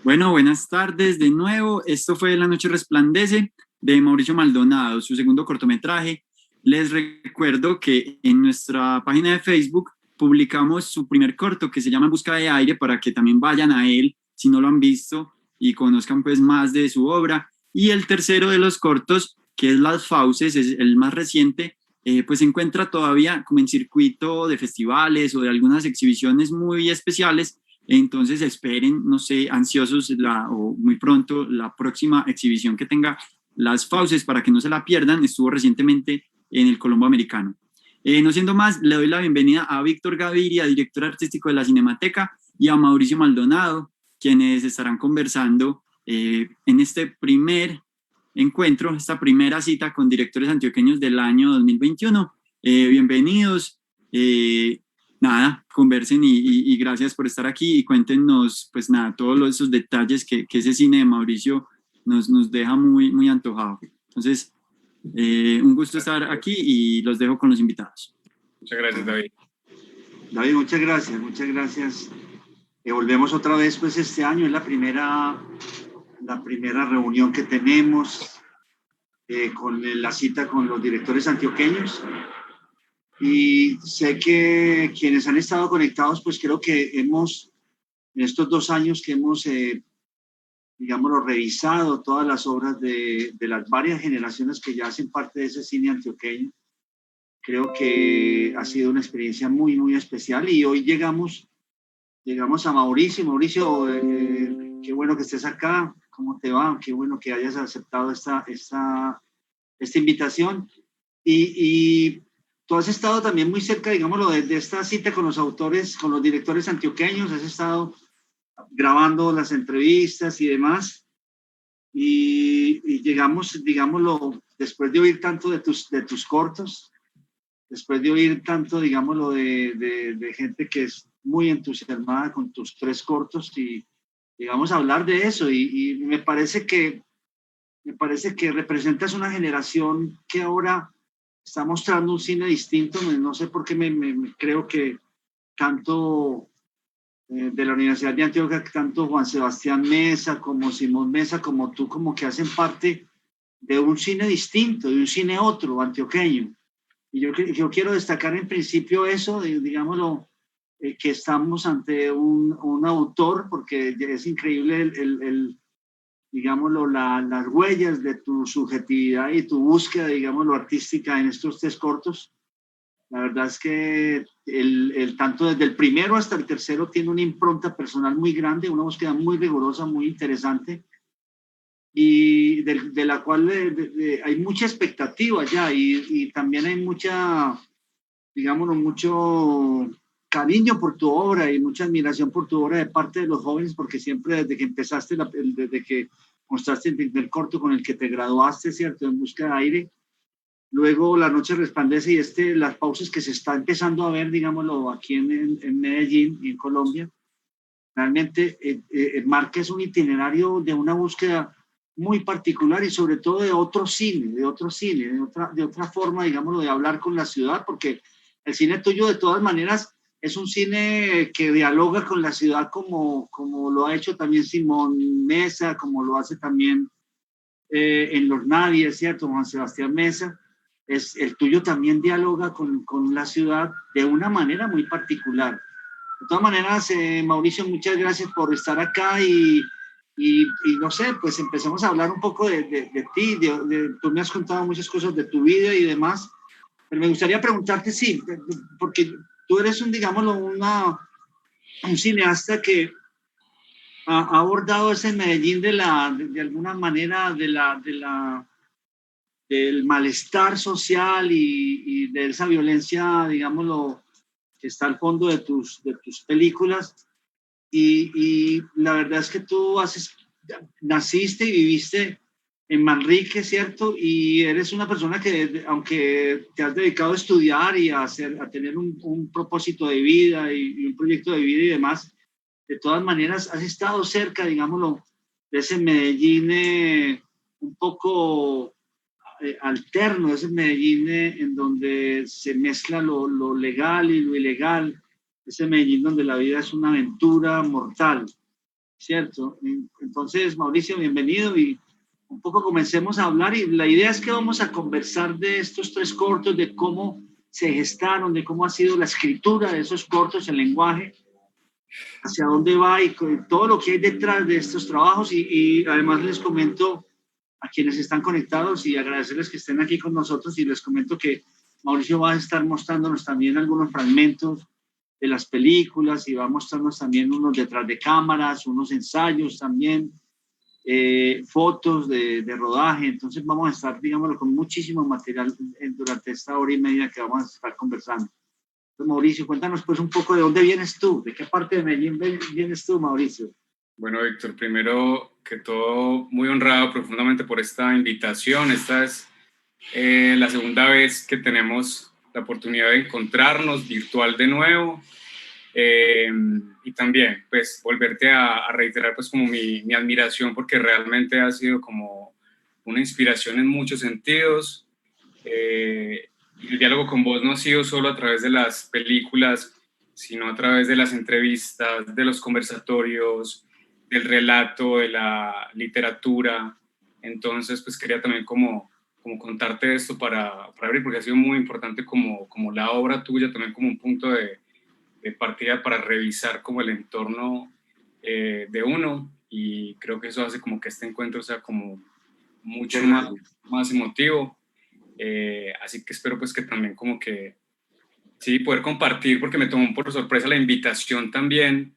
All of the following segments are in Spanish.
Bueno, buenas tardes de nuevo. Esto fue La Noche Resplandece de Mauricio Maldonado, su segundo cortometraje. Les recuerdo que en nuestra página de Facebook publicamos su primer corto que se llama En Busca de Aire para que también vayan a él si no lo han visto y conozcan pues más de su obra. Y el tercero de los cortos, que es Las Fauces, es el más reciente, pues se encuentra todavía como en circuito de festivales o de algunas exhibiciones muy especiales. Entonces esperen, no sé, ansiosos o muy pronto la próxima exhibición que tenga Las Fauces para que no se la pierdan. Estuvo recientemente en el Colombo Americano. No siendo más, le doy la bienvenida a Víctor Gaviria, director artístico de la Cinemateca, y a Mauricio Maldonado, quienes estarán conversando en este primer encuentro, esta primera cita con directores antioqueños del año 2021. Bienvenidos. Nada, conversen y gracias por estar aquí y cuéntenos, pues nada, todos esos detalles que ese cine de Mauricio nos deja muy, muy antojado. Entonces, un gusto estar aquí y los dejo con los invitados. Muchas gracias, David. David, muchas gracias, muchas gracias. Volvemos otra vez, pues este año es la primera reunión que tenemos con la cita con los directores antioqueños. Y sé que quienes han estado conectados, pues creo que en estos 2 años que hemos, digámoslo, revisado todas las obras de las varias generaciones que ya hacen parte de ese cine antioqueño, creo que ha sido una experiencia muy, muy especial. Y hoy llegamos a Mauricio. Mauricio, qué bueno que estés acá. ¿Cómo te va? Qué bueno que hayas aceptado esta invitación. Y tú has estado también muy cerca, digámoslo, de esta cita con los autores, con los directores antioqueños. Has estado grabando las entrevistas y demás. Y llegamos, digámoslo, después de oír tanto de tus cortos, después de oír tanto, digámoslo, de gente que es muy entusiasmada con tus 3 cortos, y llegamos a hablar de eso. Y me parece que representas una generación que ahora está mostrando un cine distinto. No sé por qué me creo que tanto de la Universidad de Antioquia, tanto Juan Sebastián Mesa como Simón Mesa, como tú, como que hacen parte de un cine distinto, de un cine otro, antioqueño. Y yo quiero destacar en principio eso, digámoslo, que estamos ante un autor, porque es increíble digámoslo, las huellas de tu subjetividad y tu búsqueda, digámoslo, artística en estos 3 cortos. La verdad es que tanto desde el primero hasta el tercero tiene una impronta personal muy grande, una búsqueda muy rigurosa, muy interesante, y de la cual hay mucha expectativa ya, y también hay mucha, digámoslo, mucho cariño por tu obra y mucha admiración por tu obra de parte de los jóvenes, porque siempre desde que empezaste, desde que mostraste el primer corto con el que te graduaste, ¿cierto?, En Busca de Aire, luego La Noche Resplandece y Las Pausas, que se está empezando a ver, digámoslo, aquí en Medellín y en Colombia, realmente marca es un itinerario de una búsqueda muy particular, y sobre todo de otro cine, de otra forma, digámoslo, de hablar con la ciudad, porque el cine tuyo de todas maneras es un cine que dialoga con la ciudad, como lo ha hecho también Simón Mesa, como lo hace también en Los Nadie, ¿cierto?, Juan Sebastián Mesa. El tuyo también dialoga con la ciudad de una manera muy particular. De todas maneras, Mauricio, muchas gracias por estar acá, y no sé, pues empezamos a hablar un poco de ti. Tú me has contado muchas cosas de tu vida y demás, pero me gustaría preguntarte, sí, porque tú eres digámoslo, un cineasta que ha abordado ese Medellín de alguna manera del malestar social y de esa violencia, digámoslo, que está al fondo de tus películas. Y la verdad es que tú naciste y viviste en Manrique, ¿cierto? Y eres una persona que, aunque te has dedicado a estudiar y a tener un propósito de vida y un proyecto de vida y demás, de todas maneras has estado cerca, digámoslo, de ese Medellín un poco alterno, ese Medellín en donde se mezcla lo legal y lo ilegal, ese Medellín donde la vida es una aventura mortal. ¿cierto? Entonces, Mauricio, bienvenido y un poco comencemos a hablar y la idea es que vamos a conversar de estos 3 cortos, de cómo se gestaron, de cómo ha sido la escritura de esos cortos, el lenguaje, hacia dónde va y todo lo que hay detrás de estos trabajos y además les comento a quienes están conectados y agradecerles que estén aquí con nosotros y les comento que Mauricio va a estar mostrándonos también algunos fragmentos de las películas y va a mostrarnos también unos detrás de cámaras, unos ensayos también, fotos de rodaje. Entonces vamos a estar, digámoslo, con muchísimo material durante esta hora y media que vamos a estar conversando. Entonces, Mauricio, cuéntanos pues un poco de dónde vienes tú, de qué parte de Medellín vienes tú, Mauricio. Bueno, Víctor, primero que todo, muy honrado profundamente por esta invitación. Esta es la segunda vez que tenemos la oportunidad de encontrarnos virtual de nuevo. Y también, pues, volverte a reiterar, pues, como mi admiración, porque realmente ha sido como una inspiración en muchos sentidos. Y el diálogo con vos no ha sido solo a través de las películas, sino a través de las entrevistas, de los conversatorios, del relato, de la literatura. Entonces, pues, quería también como contarte esto para abrir, porque ha sido muy importante como la obra tuya, también como un punto de partida para revisar como el entorno de uno, y creo que eso hace como que este encuentro sea como mucho más emotivo. Así que espero pues que también como que sí, poder compartir, porque me tomó por sorpresa la invitación también.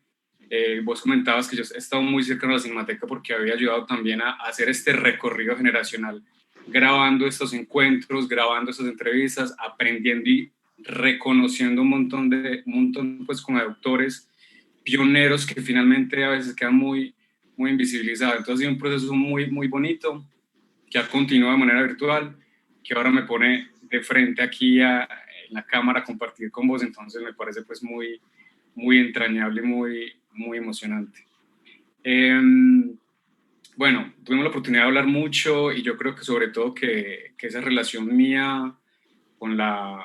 Vos comentabas que yo he estado muy cercano a la Cinemateca porque había ayudado también a hacer este recorrido generacional, grabando estos encuentros, grabando estas entrevistas, aprendiendo y reconociendo un montón pues como de autores pioneros que finalmente a veces quedan muy invisibilizados. Entonces ha sido un proceso muy bonito que ha continuado de manera virtual, que ahora me pone de frente aquí en la cámara a compartir con vos. Entonces me parece pues muy entrañable y muy emocionante. Bueno, tuvimos la oportunidad de hablar mucho y yo creo que sobre todo que esa relación mía con la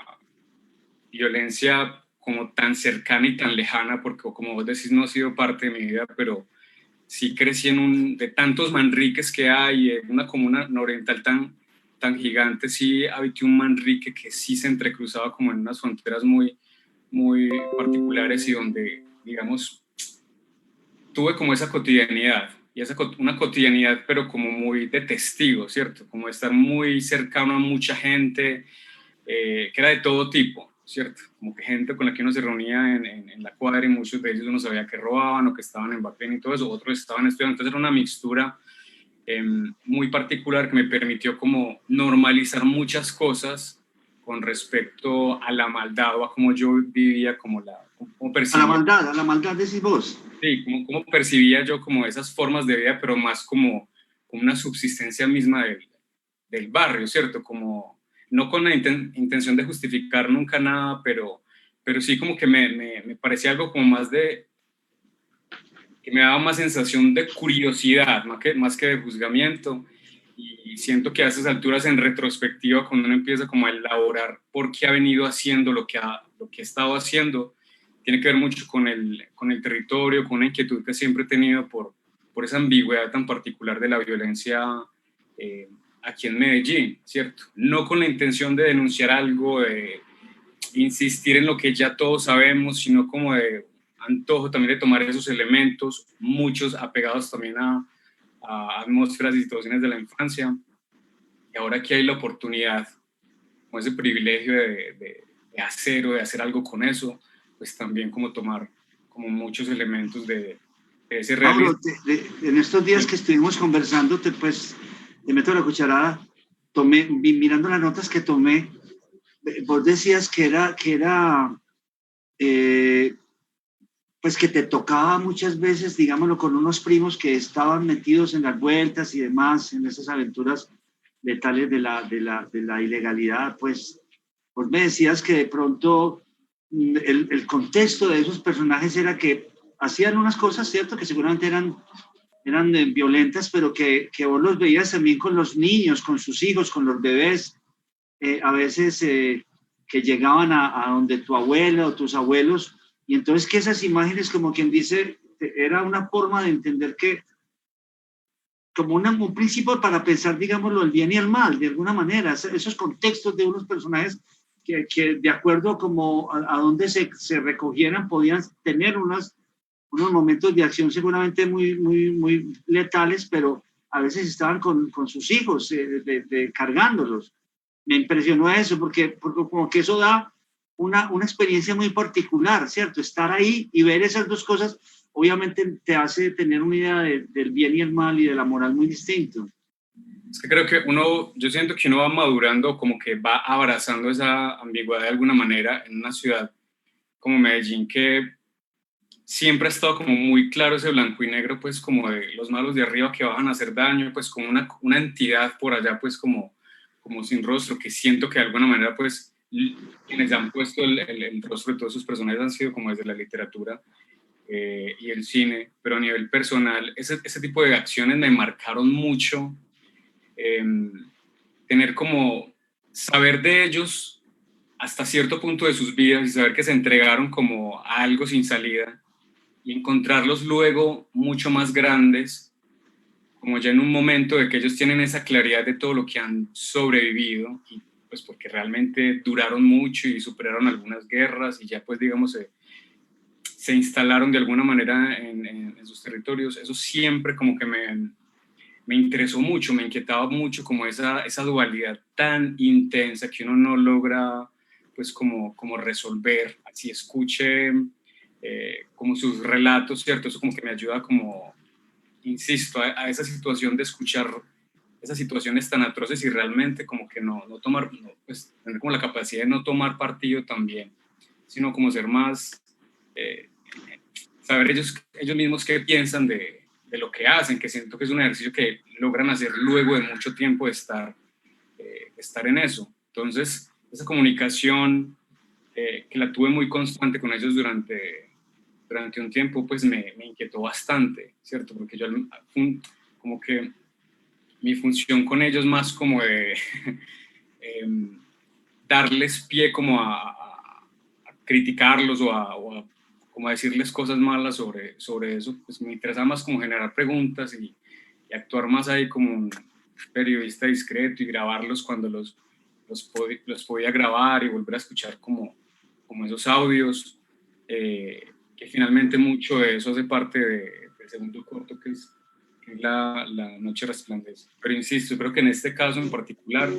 violencia como tan cercana y tan lejana, porque como vos decís no ha sido parte de mi vida, pero sí crecí de tantos Manriques que hay, en una comuna nororiental tan gigante, sí habité un Manrique que sí se entrecruzaba como en unas fronteras muy particulares y donde, digamos, tuve como esa cotidianidad, y una cotidianidad pero como muy de testigo, ¿cierto? Como estar muy cercano a mucha gente, que era de todo tipo, ¿cierto? Como que gente con la que uno se reunía en la cuadra y muchos de ellos uno sabía que robaban o que estaban en Bapén y todo eso, otros estaban estudiando, entonces era una mixtura muy particular que me permitió como normalizar muchas cosas con respecto a la maldad o a cómo yo vivía, como percibía. A la maldad decís vos. Sí, cómo percibía yo como esas formas de vida, pero más como una subsistencia misma del barrio, ¿cierto? Como no con la intención de justificar nunca nada, pero sí como que me parecía algo como más que me daba más sensación de curiosidad, más que de juzgamiento. Y siento que a esas alturas, en retrospectiva, cuando uno empieza como a elaborar por qué ha venido haciendo lo que ha estado haciendo, tiene que ver mucho con el territorio, con una inquietud que siempre he tenido por esa ambigüedad tan particular de la violencia aquí en Medellín, ¿cierto? No con la intención de denunciar algo, de insistir en lo que ya todos sabemos, sino como de antojo también de tomar esos elementos, muchos apegados también a atmósferas y situaciones de la infancia. Y ahora que hay la oportunidad, como ese privilegio de hacer o de hacer algo con eso, pues también como tomar como muchos elementos de ese realismo. Mauro, en estos días que estuvimos conversando, te meto la cucharada, mirando las notas que tomé, vos decías que era pues que te tocaba muchas veces, digámoslo, con unos primos que estaban metidos en las vueltas y demás, en esas aventuras letales de la ilegalidad, pues vos me decías que de pronto el contexto de esos personajes era que hacían unas cosas, ¿cierto? Que seguramente eran violentas, pero que vos los veías también con los niños, con sus hijos, con los bebés, a veces que llegaban a donde tu abuelo o tus abuelos, y entonces que esas imágenes, como quien dice, era una forma de entender que, como un principio para pensar, digámoslo, el bien y el mal, de alguna manera, esos contextos de unos personajes que de acuerdo como a donde se recogieran, podían tener unos momentos de acción seguramente muy letales, pero a veces estaban con sus hijos, cargándolos. Me impresionó eso, porque como que eso da una experiencia muy particular, ¿cierto? Estar ahí y ver esas dos cosas, obviamente te hace tener una idea del bien y el mal y de la moral muy distinto. Es que creo que yo siento que uno va madurando, como que va abrazando esa ambigüedad de alguna manera en una ciudad como Medellín, que siempre ha estado como muy claro ese blanco y negro, pues como de los malos de arriba que van a hacer daño, pues como una entidad por allá, pues como sin rostro, que siento que de alguna manera, pues quienes han puesto el rostro de todos sus personajes han sido como desde la literatura y el cine, pero a nivel personal, ese tipo de acciones me marcaron mucho. Tener como saber de ellos hasta cierto punto de sus vidas y saber que se entregaron como a algo sin salida y encontrarlos luego mucho más grandes, como ya en un momento de que ellos tienen esa claridad de todo lo que han sobrevivido y pues porque realmente duraron mucho y superaron algunas guerras y ya pues digamos se instalaron de alguna manera en sus territorios. Eso siempre como que me interesó mucho, me inquietaba mucho como esa dualidad tan intensa que uno no logra pues como resolver, así escuche como sus relatos, ¿cierto? Eso como que me ayuda como, insisto, a esa situación de escuchar esas situaciones tan atroces y realmente como que no tomar, pues tener como la capacidad de no tomar partido también, sino como ser más, saber ellos mismos qué piensan de lo que hacen, que siento que es un ejercicio que logran hacer luego de mucho tiempo de estar en eso. Entonces, esa comunicación que la tuve muy constante con ellos durante un tiempo, pues me inquietó bastante, ¿cierto? Porque yo como que mi función con ellos más como de darles pie como a criticarlos o a como a decirles cosas malas sobre eso, pues me interesa más como generar preguntas y actuar más ahí como un periodista discreto y grabarlos cuando los podía grabar y volver a escuchar como esos audios, que finalmente mucho de eso hace parte del segundo corto que es la noche resplandece. Pero insisto, creo que en este caso en particular,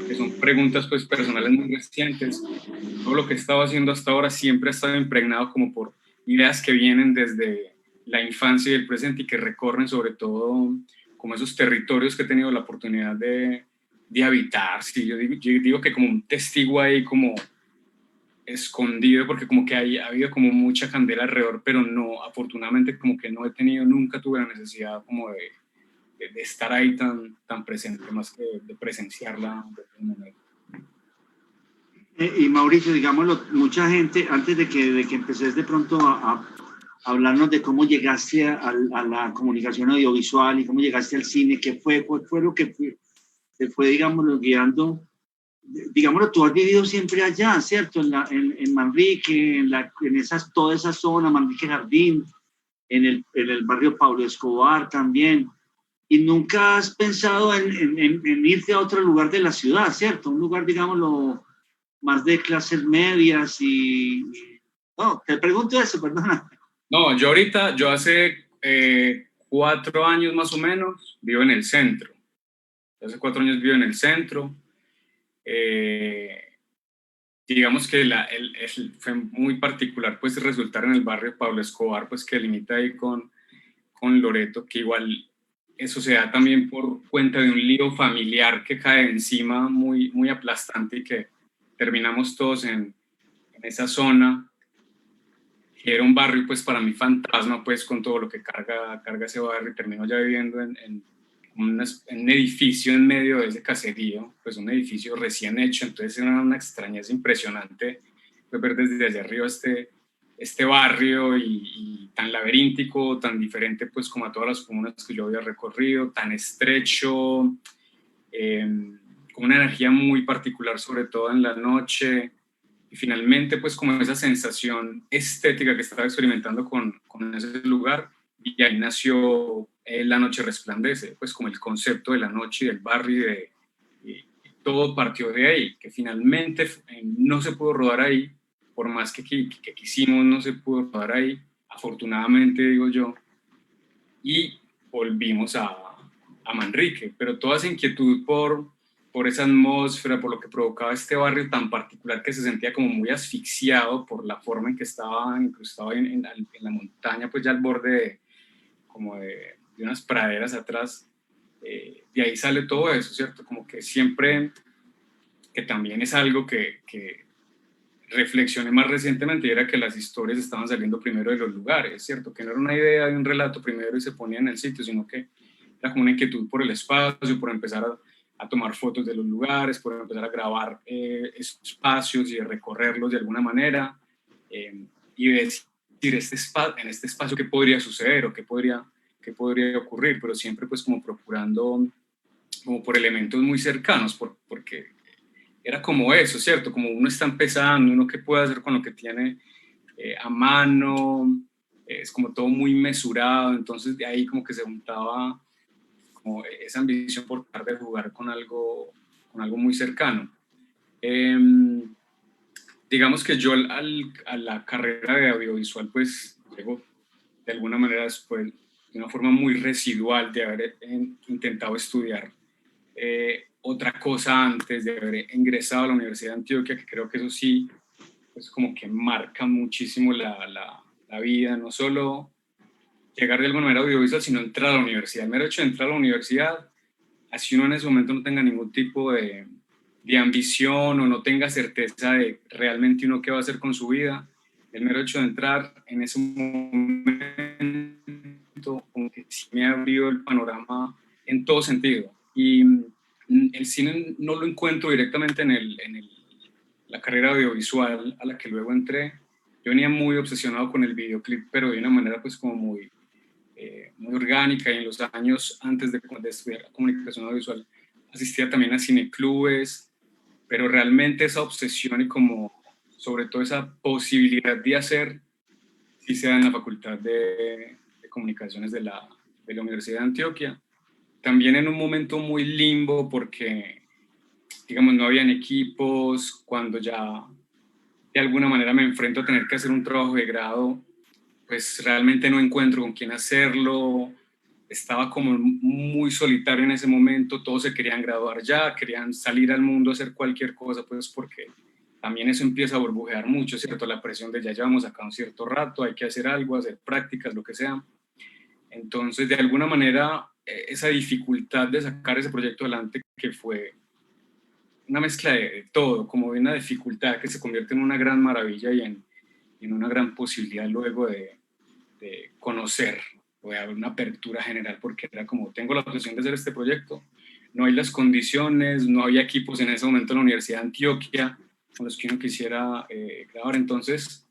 que son preguntas pues personales muy recientes, todo lo que he estado haciendo hasta ahora siempre ha estado impregnado como por ideas que vienen desde la infancia y el presente y que recorren sobre todo como esos territorios que he tenido la oportunidad de habitar. Sí, yo digo que como un testigo ahí como escondido, porque como que ha habido como mucha candela alrededor, pero no, afortunadamente como que no he tenido, nunca tuve la necesidad como de estar ahí tan presente, más que de presenciarla de alguna manera. Y Mauricio, digámoslo, mucha gente, antes de que empeces de pronto a hablarnos de cómo llegaste a la comunicación audiovisual y cómo llegaste al cine, qué fue lo que te fue, digámoslo, guiando. Digámoslo, tú has vivido siempre allá, ¿cierto? En Manrique, toda esa zona, Manrique Jardín, en el barrio Pablo Escobar también. Y nunca has pensado en irte a otro lugar de la ciudad, ¿cierto? Un lugar, digámoslo, más de clases medias No, te pregunto eso, perdona. No, yo hace 4 años más o menos vivo en el centro. Hace 4 años vivo en el centro. Digamos que fue muy particular pues resultar en el barrio Pablo Escobar, pues que limita ahí con Loreto, que igual eso se da también por cuenta de un lío familiar que cae encima muy aplastante y que terminamos todos en esa zona, que era un barrio pues para mí fantasma, pues con todo lo que carga ese barrio, y termino ya viviendo en un edificio en medio de ese caserío, pues un edificio recién hecho, entonces era una extrañeza impresionante pues, ver desde allá arriba este barrio y tan laberíntico, tan diferente pues como a todas las comunas que yo había recorrido, tan estrecho, con una energía muy particular, sobre todo en la noche, y finalmente pues como esa sensación estética que estaba experimentando con ese lugar, y ahí nació La Noche Resplandece, pues como el concepto de la noche y del barrio y todo partió de ahí, que finalmente no se pudo rodar ahí, por más que quisimos, no se pudo rodar ahí, afortunadamente digo yo, y volvimos a Manrique, pero toda esa inquietud por esa atmósfera, por lo que provocaba este barrio tan particular que se sentía como muy asfixiado por la forma en que estaba incrustado en la montaña, pues ya al borde de unas praderas atrás, de ahí sale todo eso, ¿cierto? Como que siempre, que también es algo que reflexioné más recientemente, y era que las historias estaban saliendo primero de los lugares, ¿cierto? Que no era una idea de un relato primero y se ponía en el sitio, sino que era como una inquietud por el espacio, por empezar a tomar fotos de los lugares, por empezar a grabar esos espacios y de recorrerlos de alguna manera, y de decir en este espacio qué podría suceder o qué podría ocurrir, pero siempre pues como procurando como por elementos muy cercanos, porque era como eso, ¿cierto? Como uno está empezando, uno qué puede hacer con lo que tiene a mano, es como todo muy mesurado, entonces de ahí como que se juntaba como esa ambición por tratar de jugar con algo muy cercano. Digamos que yo a la carrera de audiovisual pues llego de alguna manera después, de una forma muy residual de haber intentado estudiar otra cosa antes de haber ingresado a la Universidad de Antioquia, que creo que eso sí, pues como que marca muchísimo la vida, no solo llegar de alguna manera audiovisual, sino entrar a la universidad. El mero hecho de entrar a la universidad, así uno en ese momento no tenga ningún tipo de ambición o no tenga certeza de realmente uno qué va a hacer con su vida, el mero hecho de entrar en ese momento como que sí me abrió el panorama en todo sentido. Y el cine no lo encuentro directamente en la carrera audiovisual a la que luego entré. Yo venía muy obsesionado con el videoclip, pero de una manera pues como muy orgánica, y en los años antes de estudiar comunicación audiovisual asistía también a cineclubes, pero realmente esa obsesión y como sobre todo esa posibilidad de hacer sí se da en la Facultad de Comunicaciones de la Universidad de Antioquia. También en un momento muy limbo porque, digamos, no habían equipos, cuando ya de alguna manera me enfrento a tener que hacer un trabajo de grado, pues realmente no encuentro con quién hacerlo, estaba como muy solitario en ese momento, todos se querían graduar ya, querían salir al mundo a hacer cualquier cosa, pues porque también eso empieza a burbujear mucho, ¿cierto? La presión de ya llevamos acá un cierto rato, hay que hacer algo, hacer prácticas, lo que sea. Entonces, de alguna manera, esa dificultad de sacar ese proyecto adelante, que fue una mezcla de todo, como de una dificultad que se convierte en una gran maravilla y en una gran posibilidad luego de conocer o de haber una apertura general, porque era como, tengo la opción de hacer este proyecto, no hay las condiciones, no había equipos en ese momento en la Universidad de Antioquia con los que uno quisiera grabar, entonces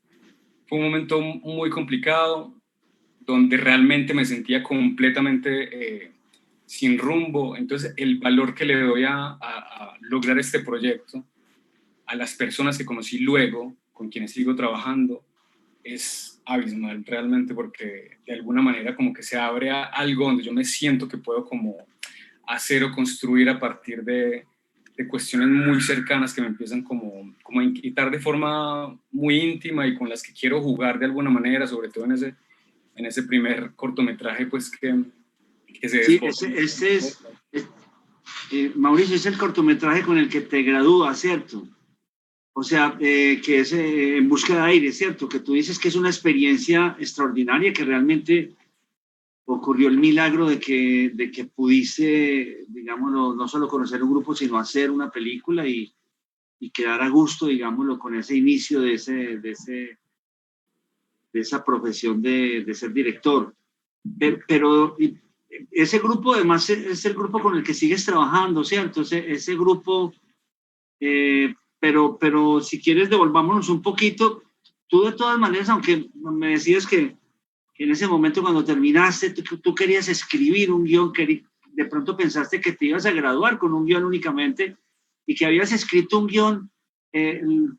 fue un momento muy complicado, donde realmente me sentía completamente sin rumbo. Entonces el valor que le doy a lograr este proyecto, a las personas que conocí luego, con quienes sigo trabajando, es abismal realmente, porque de alguna manera como que se abre a algo donde yo me siento que puedo como hacer o construir a partir de cuestiones muy cercanas que me empiezan como a inquietar de forma muy íntima y con las que quiero jugar de alguna manera, sobre todo en ese primer cortometraje pues que se Sí, desbordó. ese es, Mauricio, es el cortometraje con el que te gradúas, ¿cierto? O sea, que es En Busca de Aire, ¿cierto? Que tú dices que es una experiencia extraordinaria, que realmente ocurrió el milagro de que pudiste, digámoslo, no solo conocer un grupo, sino hacer una película y quedar a gusto, digámoslo, con ese inicio de esa profesión de ser director. Pero ese grupo además es el grupo con el que sigues trabajando, ¿cierto? Ese grupo, pero si quieres devolvámonos un poquito. Tú de todas maneras, aunque me decías que en ese momento cuando terminaste, tú querías escribir un guión, que de pronto pensaste que te ibas a graduar con un guión únicamente y que habías escrito un guión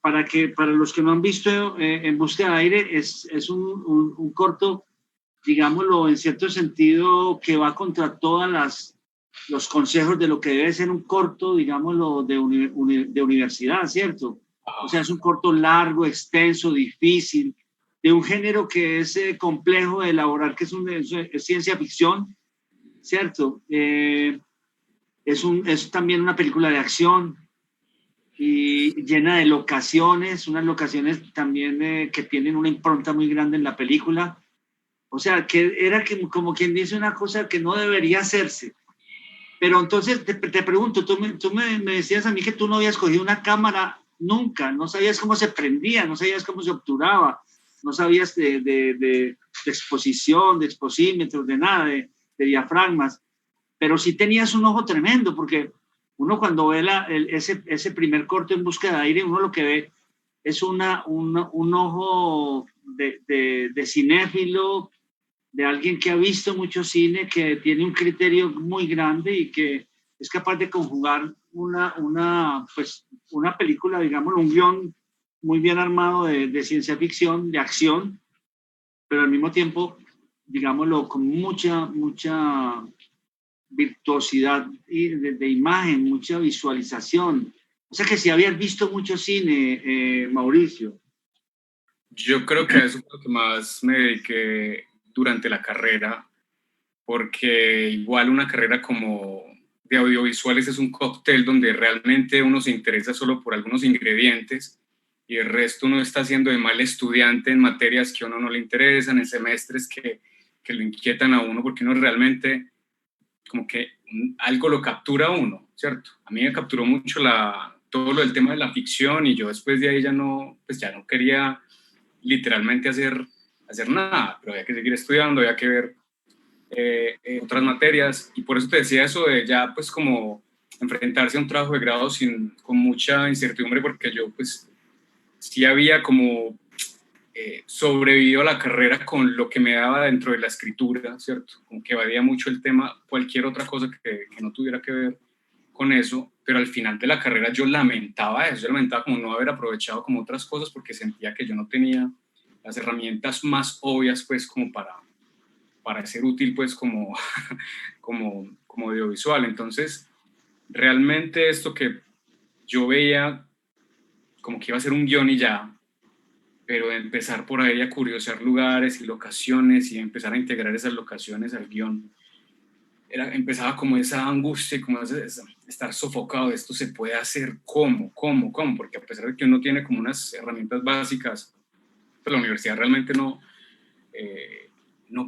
para los que no han visto En Busca de Aire, es un corto digámoslo, en cierto sentido, que va contra todas los consejos de lo que debe ser un corto, digámoslo, de universidad, ¿cierto? O sea, es un corto largo, extenso, difícil, de un género que es complejo de elaborar, que es ciencia ficción, ¿cierto? Es también una película de acción y llena de locaciones, unas locaciones también que tienen una impronta muy grande en la película. O sea, que era como quien dice una cosa que no debería hacerse. Pero entonces te pregunto, tú me decías a mí que tú no habías cogido una cámara nunca, no sabías cómo se prendía, no sabías cómo se obturaba, no sabías de exposición, de exposímetros, de nada, de diafragmas, pero sí tenías un ojo tremendo, porque uno cuando ve ese primer corto En búsqueda de aire, uno lo que ve es un ojo de cinéfilo, de alguien que ha visto mucho cine, que tiene un criterio muy grande y que es capaz de conjugar pues, una película, digamos, un guión muy bien armado de ciencia ficción, de acción, pero al mismo tiempo, digámoslo, con mucha virtuosidad de imagen, mucha visualización. O sea que si habías visto mucho cine, Mauricio. Yo creo que a eso es lo que más me dediqué durante la carrera, porque igual una carrera como de audiovisuales es un cóctel donde realmente uno se interesa solo por algunos ingredientes y el resto uno está siendo de mal estudiante en materias que a uno no le interesan, en semestres que lo inquietan a uno, porque uno realmente como que algo lo captura a uno, ¿cierto? A mí me capturó mucho todo lo del tema de la ficción y yo después de ahí ya no quería literalmente hacer nada, pero había que seguir estudiando, había que ver otras materias, y por eso te decía eso de ya pues como enfrentarse a un trabajo de grado con mucha incertidumbre, porque yo pues sí había como sobrevivido a la carrera con lo que me daba dentro de la escritura, ¿cierto? Como que evadía mucho el tema, cualquier otra cosa que no tuviera que ver con eso, pero al final de la carrera yo lamentaba eso, yo lamentaba como no haber aprovechado como otras cosas porque sentía que yo no tenía las herramientas más obvias pues como para ser útil pues como audiovisual. Entonces realmente esto que yo veía como que iba a ser un guión y ya, pero de empezar por ahí a curiosear lugares y locaciones y empezar a integrar esas locaciones al guión, empezaba como esa angustia, como estar sofocado, esto se puede hacer, ¿cómo? Porque a pesar de que uno tiene como unas herramientas básicas, pues la universidad realmente no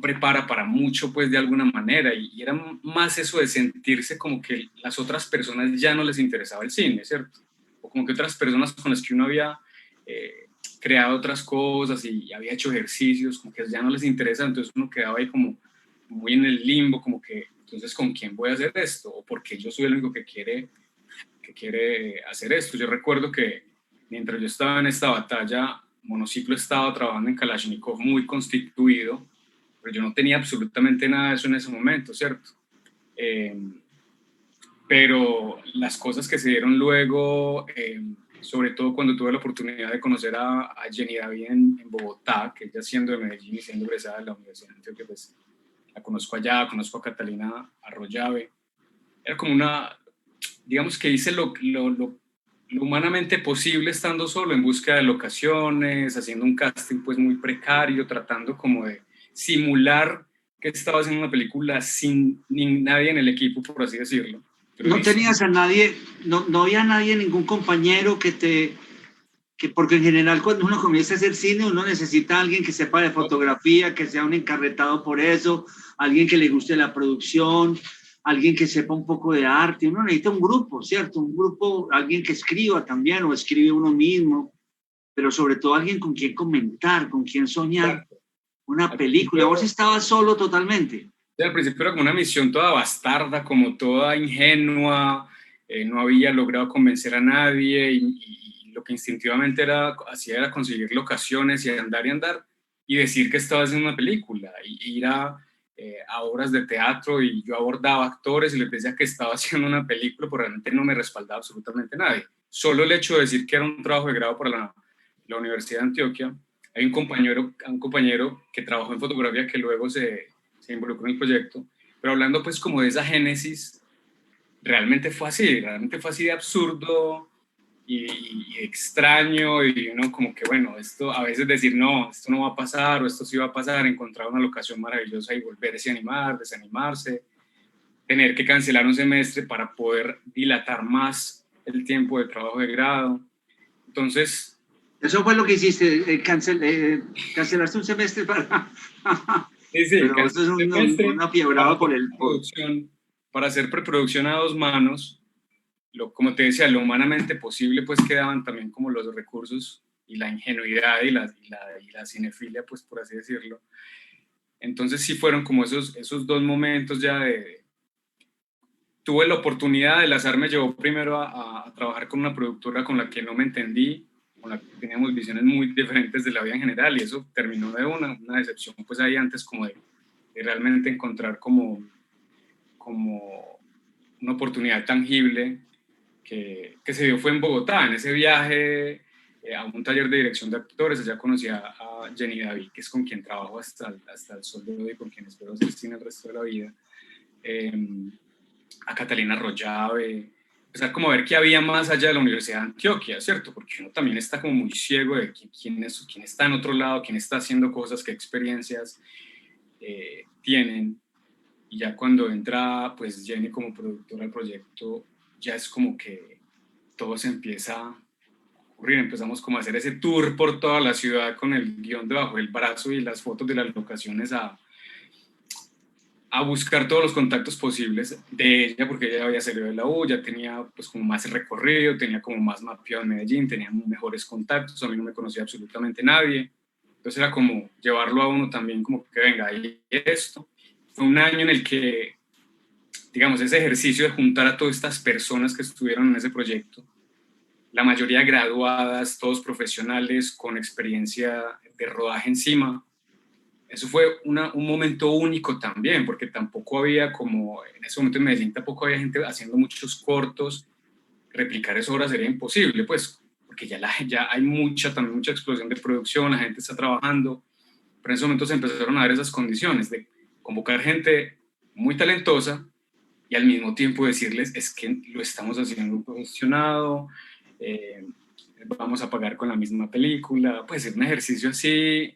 prepara para mucho, pues de alguna manera, y era más eso de sentirse como que las otras personas ya no les interesaba el cine, ¿cierto? O como que otras personas con las que uno había creado otras cosas y había hecho ejercicios, como que ya no les interesa, entonces uno quedaba ahí como muy en el limbo, como que entonces ¿con quién voy a hacer esto? O porque yo soy el único que quiere hacer esto. Yo recuerdo que mientras yo estaba en esta batalla, Monociclo estaba trabajando en Kalashnikov muy constituido, pero yo no tenía absolutamente nada de eso en ese momento, ¿cierto? Pero las cosas que se dieron luego, sobre todo cuando tuve la oportunidad de conocer a Jenny David en Bogotá, que ella siendo de Medellín y siendo egresada de la Universidad de Antioquia, pues la conozco allá, conozco a Catalina Arroyave, era como digamos que hice lo humanamente posible estando solo, en busca de locaciones, haciendo un casting pues muy precario, tratando como de simular que estaba haciendo una película sin nadie en el equipo, por así decirlo. Pero no tenías a nadie, no había nadie, ningún compañero que porque en general cuando uno comienza a hacer cine, uno necesita a alguien que sepa de fotografía, que sea un encarretado por eso, alguien que le guste la producción, alguien que sepa un poco de arte. Uno necesita un grupo, ¿cierto? Un grupo, alguien que escriba también, o escribe uno mismo, pero sobre todo alguien con quien comentar, con quien soñar una película. Vos estabas solo totalmente. Al principio era como una misión toda bastarda, como toda ingenua, no había logrado convencer a nadie y lo que instintivamente hacía era conseguir locaciones y andar y decir que estaba haciendo una película y ir a obras de teatro, y yo abordaba actores y les decía que estaba haciendo una película, pero realmente no me respaldaba absolutamente nadie. Solo el hecho de decir que era un trabajo de grado para la Universidad de Antioquia Hay un compañero que trabajó en fotografía que luego se involucró en el proyecto, pero hablando pues como de esa génesis, realmente fue así de absurdo y extraño, y uno como que bueno, esto a veces decir no, esto no va a pasar o esto sí va a pasar, encontrar una locación maravillosa y volverse a animar, desanimarse, tener que cancelar un semestre para poder dilatar más el tiempo de trabajo de grado. Entonces, Eso fue lo que hiciste, cancelaste un semestre para... sí, Pero eso es cancelé un semestre una para fiebrada hacer por el... producción, para hacer preproducción a dos manos. Como te decía, lo humanamente posible, pues quedaban también como los recursos y la ingenuidad y la cinefilia, pues por así decirlo. Entonces sí fueron como esos dos momentos ya tuve la oportunidad, el azar me llevó primero a trabajar con una productora con la que no me entendí, con la que teníamos visiones muy diferentes de la vida en general, y eso terminó de una decepción, pues ahí antes como de realmente encontrar como una oportunidad tangible que se dio fue en Bogotá, en ese viaje a un taller de dirección de actores. Allá conocí a Jenny David, que es con quien trabajo hasta el sol de hoy, con quien espero hacer cine el resto de la vida, a Catalina Rollave, empezar como a ver qué había más allá de la Universidad de Antioquia, ¿cierto? Porque uno también está como muy ciego de quién está en otro lado, quién está haciendo cosas, qué experiencias tienen. Y ya cuando entra pues Jenny como productora del proyecto, ya es como que todo se empieza a ocurrir, empezamos como a hacer ese tour por toda la ciudad con el guión debajo del brazo y las fotos de las locaciones a buscar todos los contactos posibles de ella, porque ella había salido de la U, ya tenía pues como más recorrido, tenía como más mapeado en Medellín, tenía mejores contactos, a mí no me conocía absolutamente nadie, entonces era como llevarlo a uno también como que venga, ahí esto. Fue un año en el que, digamos, ese ejercicio de juntar a todas estas personas que estuvieron en ese proyecto, la mayoría graduadas, todos profesionales con experiencia de rodaje encima, eso fue un momento único también, porque tampoco había como, en ese momento en Medellín tampoco había gente haciendo muchos cortos, replicar eso ahora sería imposible, pues, porque ya hay mucha explosión de producción, la gente está trabajando, pero en ese momento se empezaron a dar esas condiciones de convocar gente muy talentosa y al mismo tiempo decirles, es que lo estamos haciendo profesionado, vamos a pagar con la misma película, pues es un ejercicio así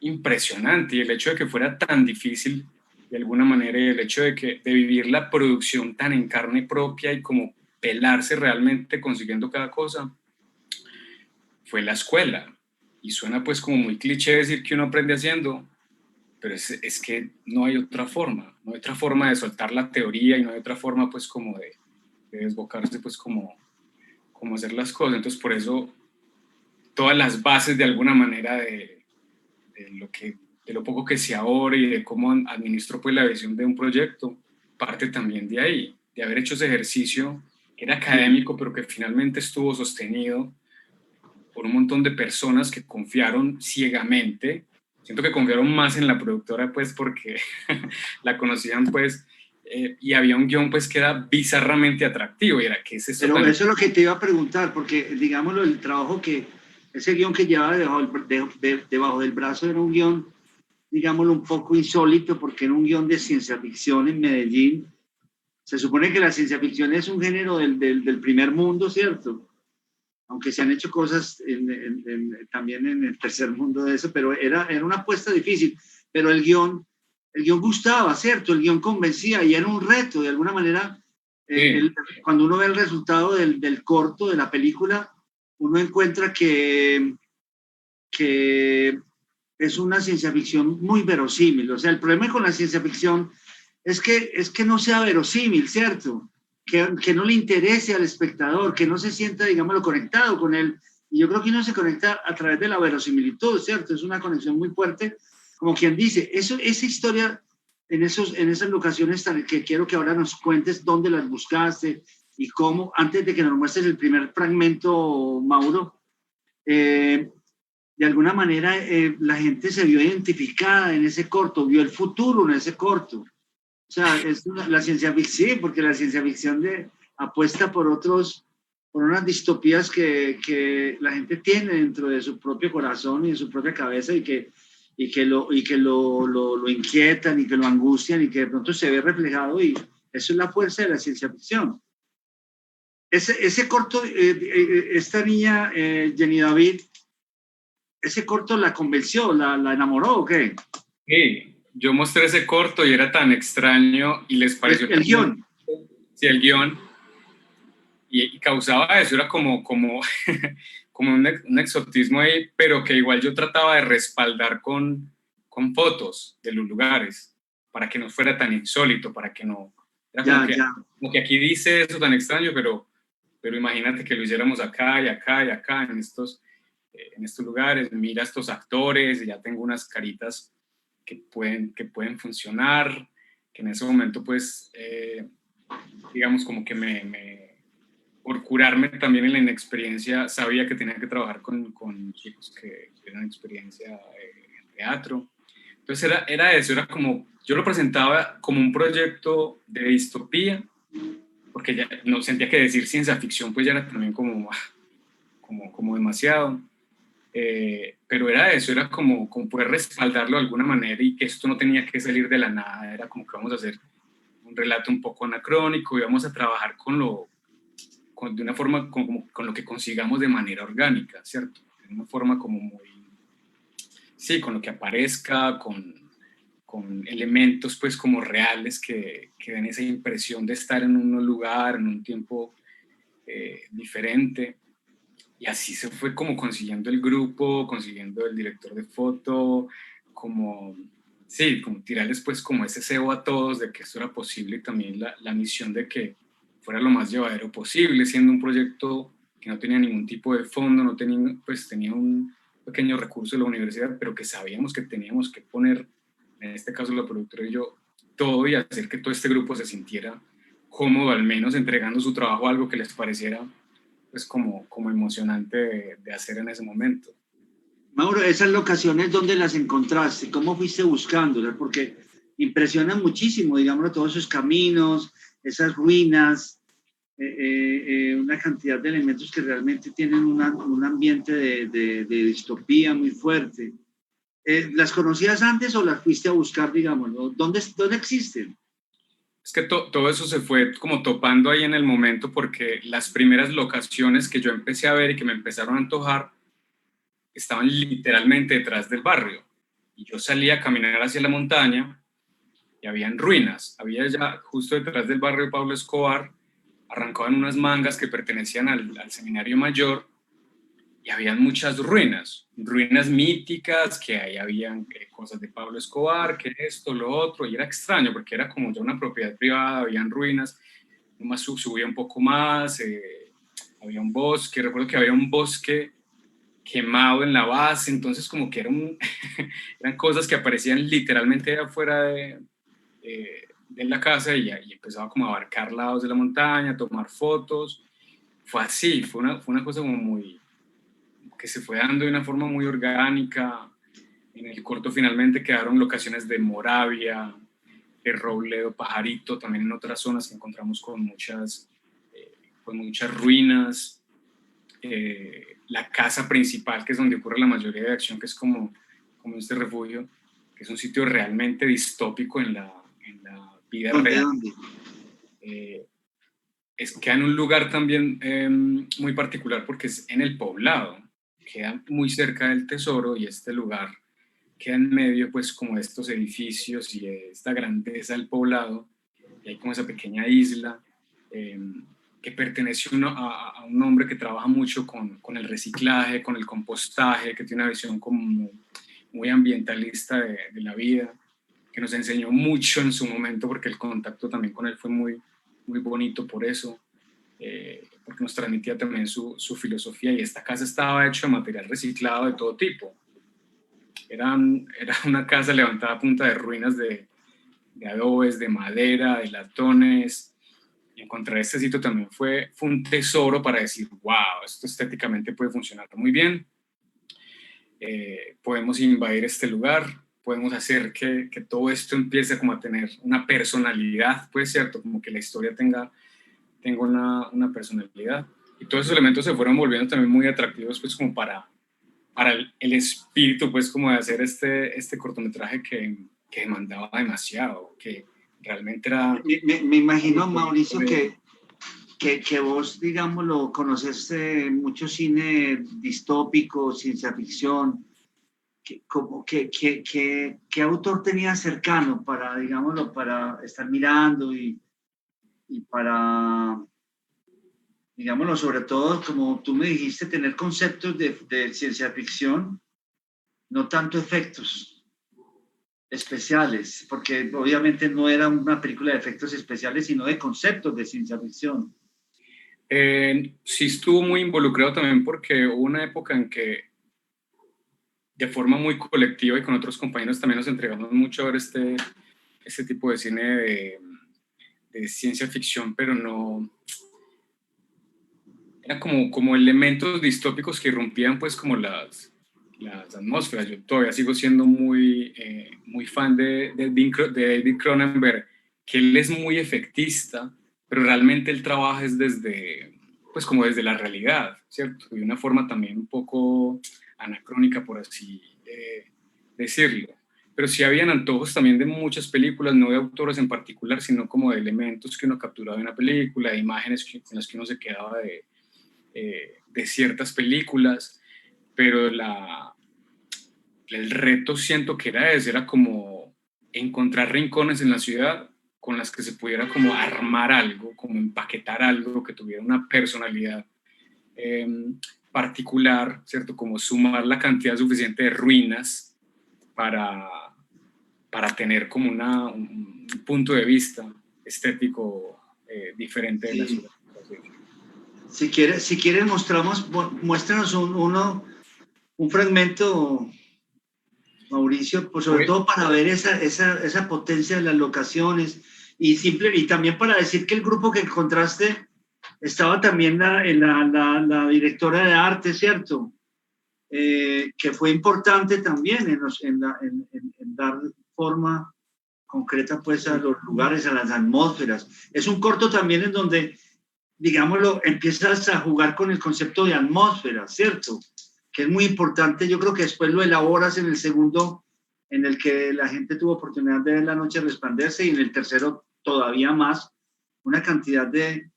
impresionante, y el hecho de que fuera tan difícil de alguna manera, y el hecho de vivir la producción tan en carne propia y como pelarse realmente consiguiendo cada cosa, fue la escuela. Y suena pues como muy cliché decir que uno aprende haciendo, pero es que no hay otra forma, no hay otra forma de soltar la teoría y no hay otra forma pues como de desbocarse pues como hacer las cosas. Entonces por eso todas las bases de alguna manera de lo poco que se ahorra y de cómo administro pues la visión de un proyecto, parte también de ahí, de haber hecho ese ejercicio que era académico, pero que finalmente estuvo sostenido por un montón de personas que confiaron ciegamente. Siento que confiaron más en la productora pues porque la conocían pues, y había un guión pues que era bizarramente atractivo, y era que es esto. Pero eso es lo que te iba a preguntar, porque digámoslo, el trabajo ese guión que llevaba debajo del brazo era un guión, digámoslo, un poco insólito, porque era un guión de ciencia ficción en Medellín. Se supone que la ciencia ficción es un género del primer mundo, ¿cierto? Aunque se han hecho cosas también en el tercer mundo de eso, pero era una apuesta difícil. Pero el guión gustaba, ¿cierto? El guión convencía y era un reto, de alguna manera. Cuando uno ve el resultado del corto, de la película, uno encuentra que es una ciencia ficción muy verosímil. O sea, el problema con la ciencia ficción es que no sea verosímil, ¿cierto? Que no le interese al espectador, que no se sienta, digámoslo, conectado con él. Y yo creo que uno se conecta a través de la verosimilitud, ¿cierto? Es una conexión muy fuerte, como quien dice, esa historia en esas locaciones que quiero que ahora nos cuentes dónde las buscaste y cómo, antes de que nos muestres el primer fragmento, Mauro, de alguna manera la gente se vio identificada en ese corto, vio el futuro en ese corto. O sea, la ciencia ficción, sí, porque la ciencia ficción apuesta por otros por unas distopías que la gente tiene dentro de su propio corazón y de su propia cabeza y que lo inquietan y que lo angustian y que de pronto se ve reflejado, y eso es la fuerza de la ciencia ficción. Ese corto, esta niña, Jenny David, ese corto la convenció, la enamoró, ¿o qué? Sí, yo mostré ese corto y era tan extraño y les pareció... El guión. Sí, el guión. Y causaba eso, era como como un exotismo ahí, pero que igual yo trataba de respaldar con fotos de los lugares, para que no fuera tan insólito, para que no... Era como que aquí dice eso tan extraño, pero imagínate que lo hiciéramos acá y acá y acá, en estos lugares, mira estos actores, y ya tengo unas caritas que pueden funcionar, que en ese momento pues, digamos como que por curarme también en la inexperiencia, sabía que tenía que trabajar con chicos que tuvieran experiencia en teatro. Entonces era eso, era como, yo lo presentaba como un proyecto de distopía, porque ya no sentía que decir ciencia ficción pues ya era también como demasiado. Pero era eso, era como poder respaldarlo de alguna manera, y que esto no tenía que salir de la nada, era como que vamos a hacer un relato un poco anacrónico y vamos a trabajar de una forma con lo que consigamos de manera orgánica, ¿cierto? De una forma como muy, sí, con lo que aparezca, con elementos pues como reales que den esa impresión de estar en un lugar, en un tiempo diferente. Y así se fue como consiguiendo el grupo, consiguiendo el director de foto, como tirarles pues como ese cebo a todos de que esto era posible, y también la misión de que fuera lo más llevadero posible, siendo un proyecto que no tenía ningún tipo de fondo, no tenía, pues tenía un pequeño recurso de la universidad, pero que sabíamos que teníamos que poner, en este caso la productora y yo, todo, y hacer que todo este grupo se sintiera cómodo, al menos entregando su trabajo, algo que les pareciera pues como emocionante de hacer en ese momento. Mauro, esas locaciones, ¿dónde las encontraste? ¿Cómo fuiste buscándolas? Porque impresionan muchísimo, digamos, todos esos caminos, esas ruinas, una cantidad de elementos que realmente tienen un ambiente de distopía muy fuerte. ¿Las conocías antes o las fuiste a buscar, digamos? ¿Dónde existen? Es que todo eso se fue como topando ahí en el momento, porque las primeras locaciones que yo empecé a ver y que me empezaron a antojar estaban literalmente detrás del barrio. Y yo salía a caminar hacia la montaña y habían ruinas. Había ya justo detrás del barrio Pablo Escobar, arrancaban unas mangas que pertenecían al Seminario Mayor, y habían muchas ruinas míticas, que ahí habían cosas de Pablo Escobar, que esto, lo otro, y era extraño porque era como ya una propiedad privada, habían ruinas, nomás subía un poco más, había un bosque, recuerdo que había un bosque quemado en la base, entonces como que eran cosas que aparecían literalmente afuera de la casa, y empezaba como a abarcar lados de la montaña, a tomar fotos. Fue así, fue una cosa como muy, que se fue dando de una forma muy orgánica. En el corto finalmente quedaron locaciones de Moravia, de Robledo, Pajarito, también en otras zonas que encontramos con muchas ruinas. La casa principal, que es donde ocurre la mayoría de acción, que es como este refugio, que es un sitio realmente distópico en la vida real. ¿Dónde? Queda en un lugar también muy particular, porque es en el poblado, queda muy cerca del tesoro, y este lugar queda en medio pues como de estos edificios y esta grandeza del poblado, y hay como esa pequeña isla que pertenece a un hombre que trabaja mucho con el reciclaje, con el compostaje, que tiene una visión como muy ambientalista de la vida, que nos enseñó mucho en su momento, porque el contacto también con él fue muy, muy bonito por eso, porque nos transmitía también su filosofía. Y esta casa estaba hecha de material reciclado de todo tipo. Era una casa levantada a punta de ruinas de adobes, de madera, de latones. Y encontrar este sitio también fue un tesoro para decir, wow, esto estéticamente puede funcionar muy bien. Podemos invadir este lugar, podemos hacer que todo esto empiece como a tener una personalidad, pues cierto, como que la historia tenga una personalidad. y todos esos elementos se fueron volviendo también muy atractivos, pues como para el espíritu, pues como de hacer este cortometraje que demandaba demasiado, que realmente era... Me imagino, Mauricio, que vos, digámoslo, conoceste mucho cine distópico, ciencia ficción. ¿Qué autor tenía cercano para, digámoslo, para estar mirando y para, digámoslo, sobre todo, como tú me dijiste, tener conceptos de ciencia ficción, no tanto efectos especiales, porque obviamente no era una película de efectos especiales, sino de conceptos de ciencia ficción? Sí estuvo muy involucrado también porque hubo una época en que de forma muy colectiva y con otros compañeros también nos entregamos mucho a ver este tipo de cine de ciencia ficción, pero no... Era como elementos distópicos que irrumpían pues como las atmósferas. Yo todavía sigo siendo muy fan de David Cronenberg, que él es muy efectista, pero realmente él trabaja es pues como desde la realidad, ¿cierto? De una forma también un poco anacrónica, por así decirlo. Pero sí habían antojos también de muchas películas, no de autores en particular, sino como de elementos que uno capturaba de una película, de imágenes con las que uno se quedaba de ciertas películas, pero el reto siento que era como encontrar rincones en la ciudad con las que se pudiera como armar algo, como empaquetar algo que tuviera una personalidad particular, ¿cierto? Como sumar la cantidad suficiente de ruinas para tener como un punto de vista estético diferente de la ciudad. Si quieres muéstranos un fragmento, Mauricio, pues sobre todo para ver esa potencia de las locaciones y también para decir que el grupo que encontraste estaba también la directora de arte, ¿cierto? Que fue importante también en dar forma concreta pues a los lugares, a las atmósferas. Es un corto también en donde, digámoslo, empiezas a jugar con el concepto de atmósfera, ¿cierto? Que es muy importante. Yo creo que después lo elaboras en el segundo, en el que la gente tuvo oportunidad de ver La Noche Resplandece, y en el tercero todavía más, una cantidad de,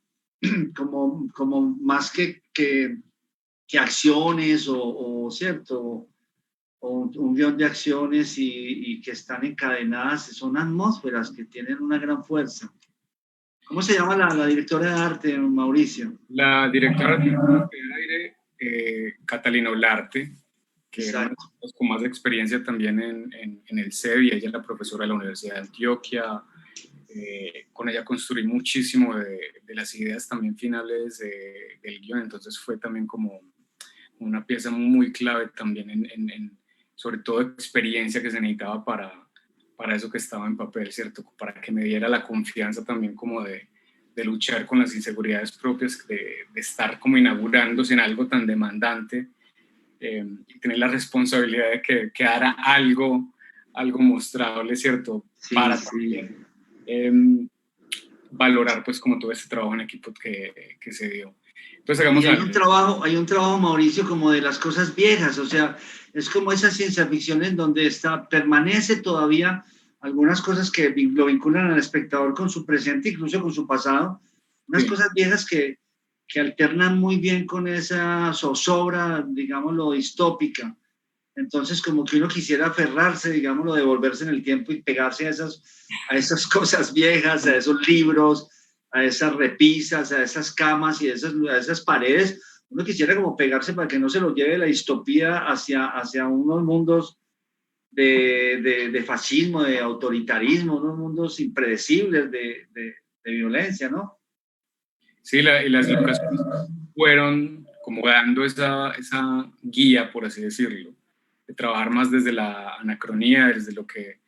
como más que acciones ¿cierto? O un guión de acciones y que están encadenadas, son atmósferas que tienen una gran fuerza. ¿Cómo se llama la directora de arte, Mauricio? La directora de aire, Catalina Olarte, que era una de las personas con más experiencia también en el CEB, y ella es la profesora de la Universidad de Antioquia. Con ella construí muchísimo de las ideas también finales del guión, entonces fue también como una pieza muy clave también sobre todo experiencia que se necesitaba para eso que estaba en papel, ¿cierto? Para que me diera la confianza también como de luchar con las inseguridades propias, de estar como inaugurándose en algo tan demandante, y tener la responsabilidad de que quedara algo mostrable, ¿cierto? Sí, para sí. También valorar pues como todo ese trabajo en equipo que se dio. Entonces hagamos y hay un trabajo, Mauricio, como de las cosas viejas, o sea, es como esa ciencia ficción en donde permanece todavía algunas cosas que lo vinculan al espectador con su presente, incluso con su pasado, unas cosas viejas que alternan muy bien con esa zozobra, digámoslo, distópica. Entonces, como que uno quisiera aferrarse, digámoslo, devolverse en el tiempo y pegarse a esas cosas viejas, a esos libros, a esas repisas, a esas camas y a esas paredes. Uno quisiera como pegarse para que no se lo lleve la distopía hacia unos mundos de fascismo, de autoritarismo, unos mundos impredecibles de violencia, ¿no? Sí, y las locaciones fueron como dando esa guía, por así decirlo, de trabajar más desde la anacronía, desde lo que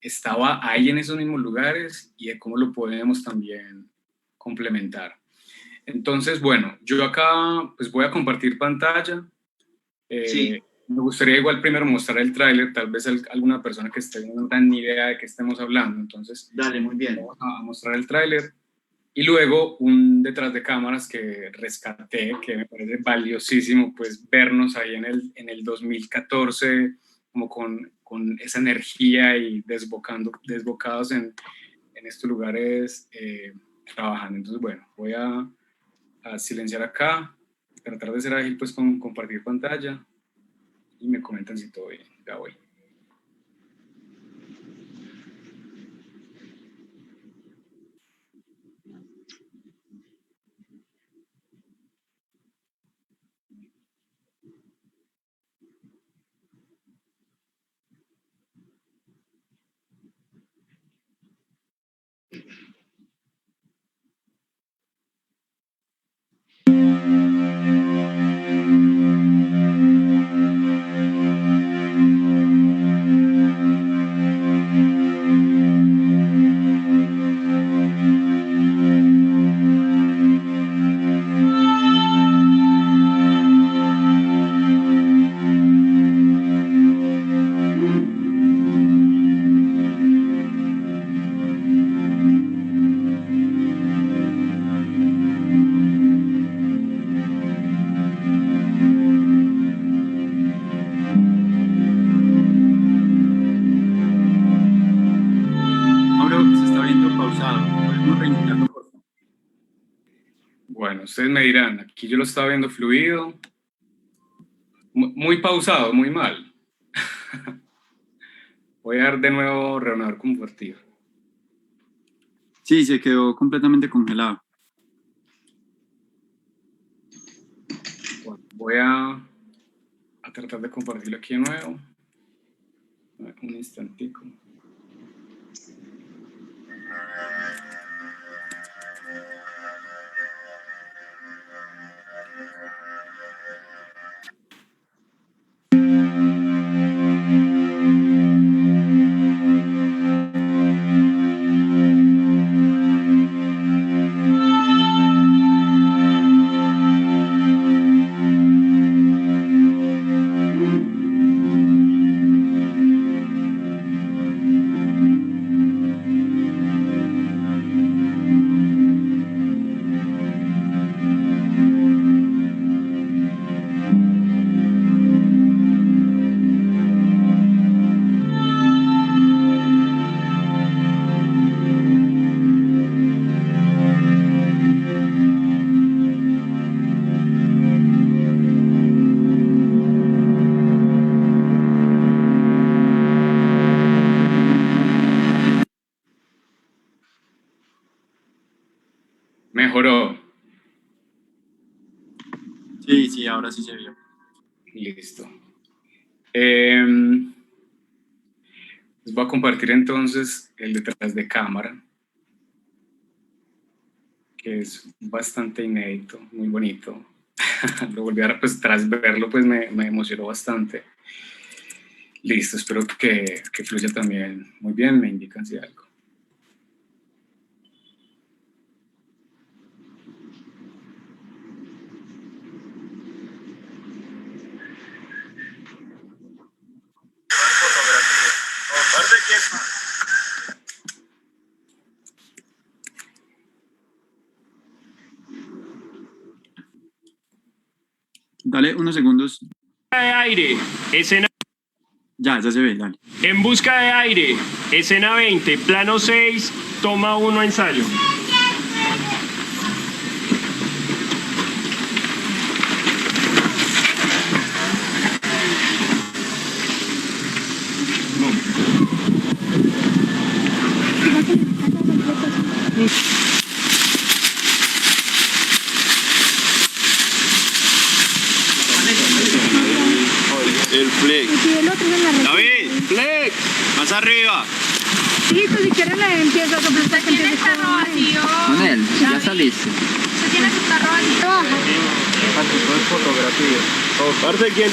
estaba ahí en esos mismos lugares y de cómo lo podemos también complementar. Entonces, bueno, yo acá pues voy a compartir pantalla. Sí. Me gustaría igual primero mostrar el tráiler, tal vez alguna persona que esté no tenga ni idea de qué estemos hablando. Entonces, dale, muy bien. vamos a mostrar el tráiler. Y luego un detrás de cámaras que rescaté, que me parece valiosísimo, pues vernos ahí en el 2014, como con esa energía y desbocados en estos lugares trabajando. Entonces, bueno, voy a silenciar acá, tratar de ser ágil pues con compartir pantalla y me comentan si todo bien. Ya voy. Bueno, ustedes me dirán, aquí yo lo estaba viendo fluido, muy pausado, muy mal. Voy a dar de nuevo reanudar compartir. Sí, se quedó completamente congelado. Bueno, voy a tratar de compartirlo aquí de nuevo. Un instantico. Mejoró. Sí, ahora sí se vio. Listo. Les voy a compartir entonces el detrás de cámara, que es bastante inédito, muy bonito. Lo volví a, pues tras verlo, pues me emocionó bastante. Listo, espero que fluya también muy bien, me indican si algo. Dale unos segundos. De aire, escena. Ya se ve, dale. En busca de aire, escena 20, plano 6, toma 1, ensayo. El flex. Y el otro en la red. David, flex. Más arriba. Sí, pues si quieres le empieza a soplar que empiece con vacío. Con él, ya saliste. Se tiene su carro vacío. baja. Fotografía. Parte quién.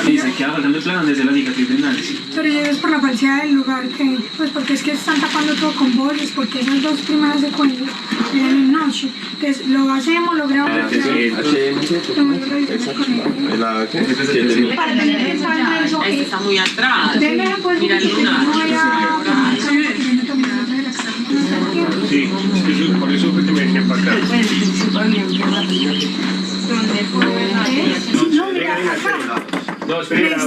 Y se queda faltando el plano donde se la cicatriz de Nancy. Pero yo es por la falsedad del lugar, que pues porque es que están tapando todo con bollos, porque esas dos primeras secuencias eran en noche. Entonces lo hacemos, lo grabamos. Está muy atrás. Mira el lunar. Sí, eso, por eso fue que me venía para acá. No, mira, acá. No, espera,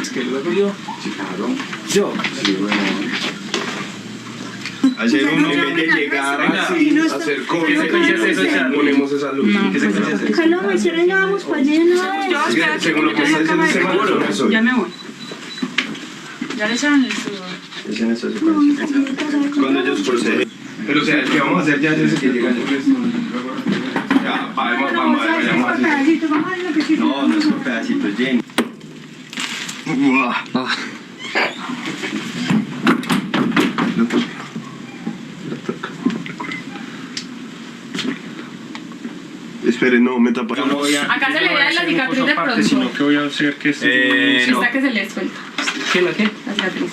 Es que luego yo. Sí, claro. Yo. Sí, bueno. Hacer uno en vez de llegar así, hacer cosas. ¿Qué secuencia es eso, Charlie? Ponemos esa luz. ¿Qué secuencia es eso? Que no me hicieron nada, vamos para allá. Es que según lo que está diciendo ese seguro, no soy. Ya me voy. Ya le echaron el sudor. Es en esa secuencia. Cuando ellos proceden. Pero o sea, el que vamos a hacer ya es que llegan. Ya, vamos a hacer. No, no es por pedacitos, Jenny. Lo toca. Espere, no, me tapa. Acá se le da la cicatriz de pronto. Sino que voy a hacer que Está que se le suelta ¿Qué? ¿La qué? la cicatriz.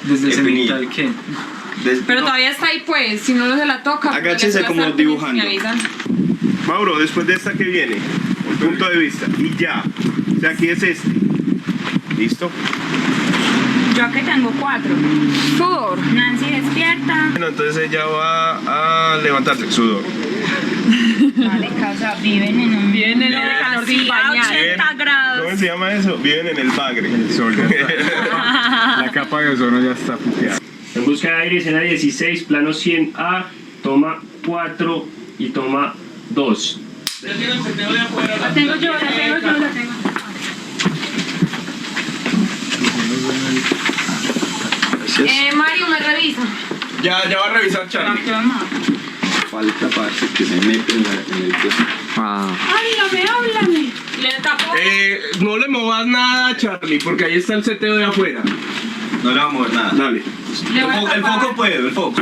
Desde el cenital, ¿qué? Pero todavía está ahí, pues. Si no se la toca. pues, Agáchese le toca como estar dibujando. me avisan. Mauro, después de esta que viene, el punto de vista, y ya. O sea, aquí es este. ¿Listo? Yo aquí tengo 4. Sudor. Nancy despierta. Bueno, entonces ella va a levantarse, sudor. Vale, casa, viven en un calor sin bañar. 80 grados. ¿Cómo se llama eso? Viven en el bagre. El sol La capa de ozono ya está puteada. En busca de aire, escena 16, plano 100A, toma 4 y toma 2. La tengo yo. Mario, me revisa. Ya va a revisar, Charlie. Falta parte que me mete en el queso. Háblame. Le tapó. No le movas nada, Charlie, porque ahí está el seteo de afuera. No le vamos a mover nada. Dale. El foco puede, el foco.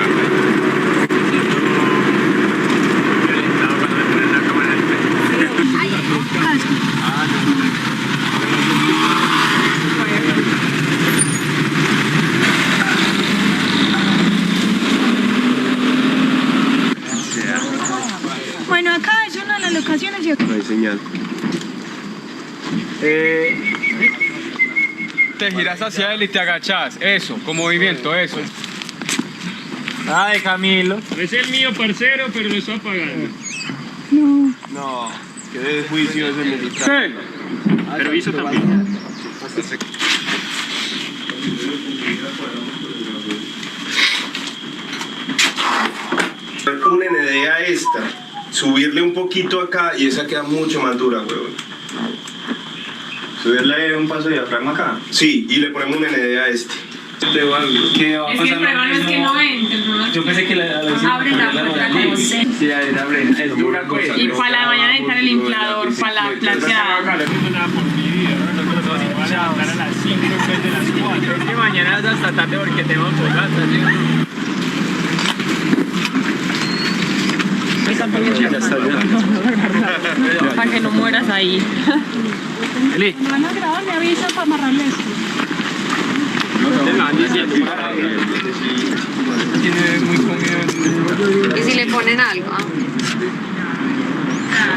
Bueno, acá es una de las locaciones y acá. No hay señal. Te giras hacia él y te agachas. Eso, con movimiento, eso. Ay, Camilo. Es el mío, parcero, pero lo estoy apagando. No, qué desjuicio ese militar. Pero hizo también. Un ND a esta, subirle un poquito acá y esa queda mucho más dura, huevón. ¿Subirle un paso de diafragma acá? Sí, y le ponemos un ND a este. ¿Qué va a pasar? Es que el problema es que no entra. Yo pensé que la abre la puerta como se. Sí, abre. Es dura cosa. Y para la mañana entra el inflador, para la plateada. Es que mañana es hasta tarde porque tengo fogata. Para que no mueras ahí. Me van a grabar, me avisan para amarrarle esto. ¿Y si le ponen algo?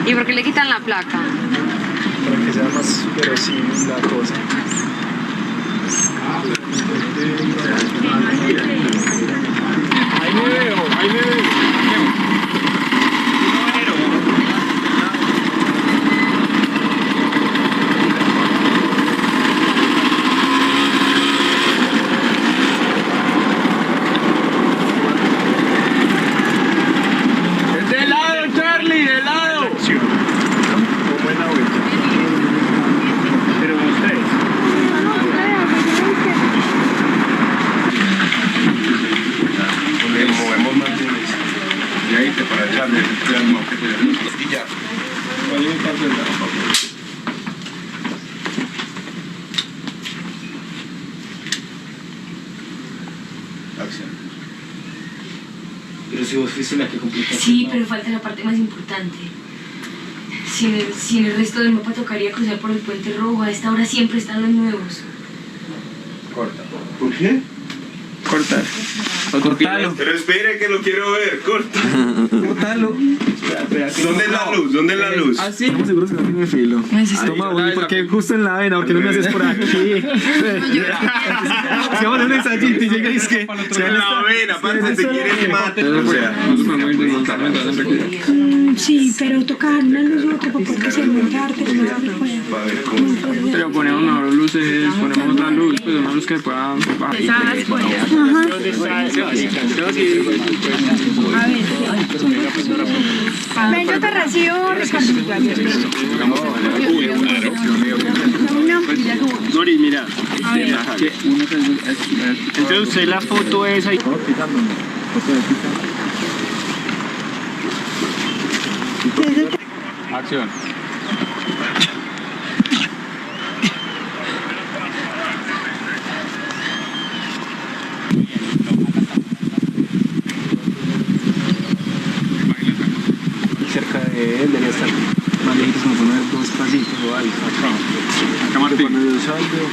¿Y por qué le quitan la placa? Para que sea más verosímil la cosa. Ahí me veo. Pero si vos fuiste la que complicaste. Sí, pero falta la parte más importante. Si en el resto del mapa tocaría cruzar por el Puente Rojo, a esta hora siempre están los nuevos. corta. ¿Por qué? Cortar. Cortalo. Pero espere que lo quiero ver, corta. Cortalo. ¿Dónde es la luz? ¿Dónde es la luz? Así. Estamos seguros que no tiene filo. Toma uno, porque justo en la vena, porque no me haces por aquí. Si vamos a un ensayito y llega y es que... La vena, parce, te quieren matar. O sea, Sí, pero tocar una luz u otra porque se montarte, no para ver cómo. Pero ponemos mejor luces, ponemos otra luz, pues una luz que pueda... Pesadas, pues. Ven, yo te recibo, Ricardo. Gori, mira. Entonces usted la foto esa y... Acción. Cerca de él debería estar más lejísimo, poner 2 pasitos o algo. Acá Martín. Cuando yo salgo.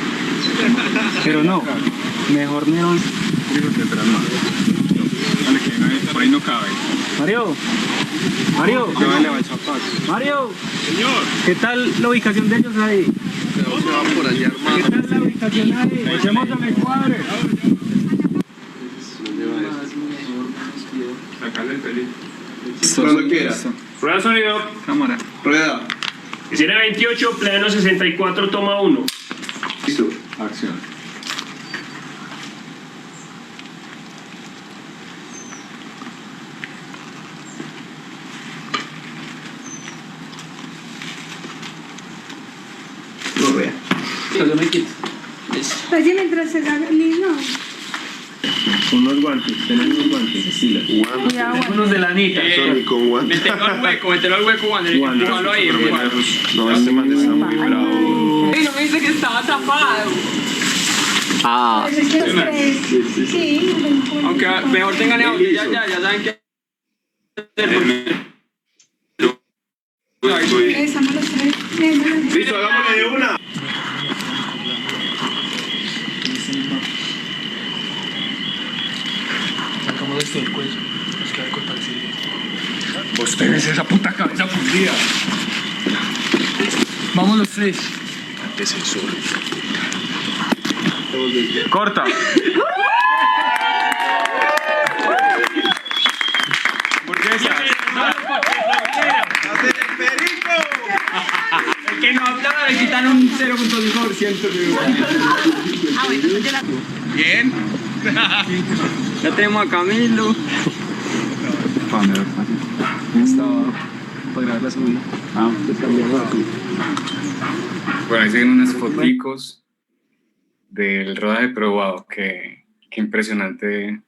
Pero no, mejor neón. Dale, que por ahí no cabe. Mario. Mario. Mario. Señor. ¿Qué tal la ubicación de ellos ahí? Se va por allá, hermano. ¿Qué tal la ubicación ahí? Echemos en el cuadre. Sacarle el pelín. Cuando quiera. Prueba sonido. Cámara. Rueda. Escena 28, plano 64, toma 1. Listo. Acción. Lo vea. Yo me quito. Pues mientras se haga lindo. Unos guantes, tenemos unos guantes, estila. Unos de lanita. Con guantes. Mételo al hueco, Wander. Empújalo ahí, empújalo. No, este man está muy bravo. Ay, no me dice que estaba tapado. Ah. Pues es que los tres. Sí. Aunque mejor tengan el audio, ya saben que... Estamos los tres. Listo, hagámosle de una. Sacamos esto del cuello. Nos queda cortar el cilindro. Vos tenés esa puta cabeza fundida. Vamos los 3. Antes el sol. Corta. ¿Por qué esa? ¡Hace el perico! El que no hablaba le quitan un 0.2%. Ah, bueno, entonces yo la... Bien. Ya tenemos a Camilo. Estaba para grabar la subida. Bueno, ahí siguen unas foticos del rodaje probado. Qué impresionante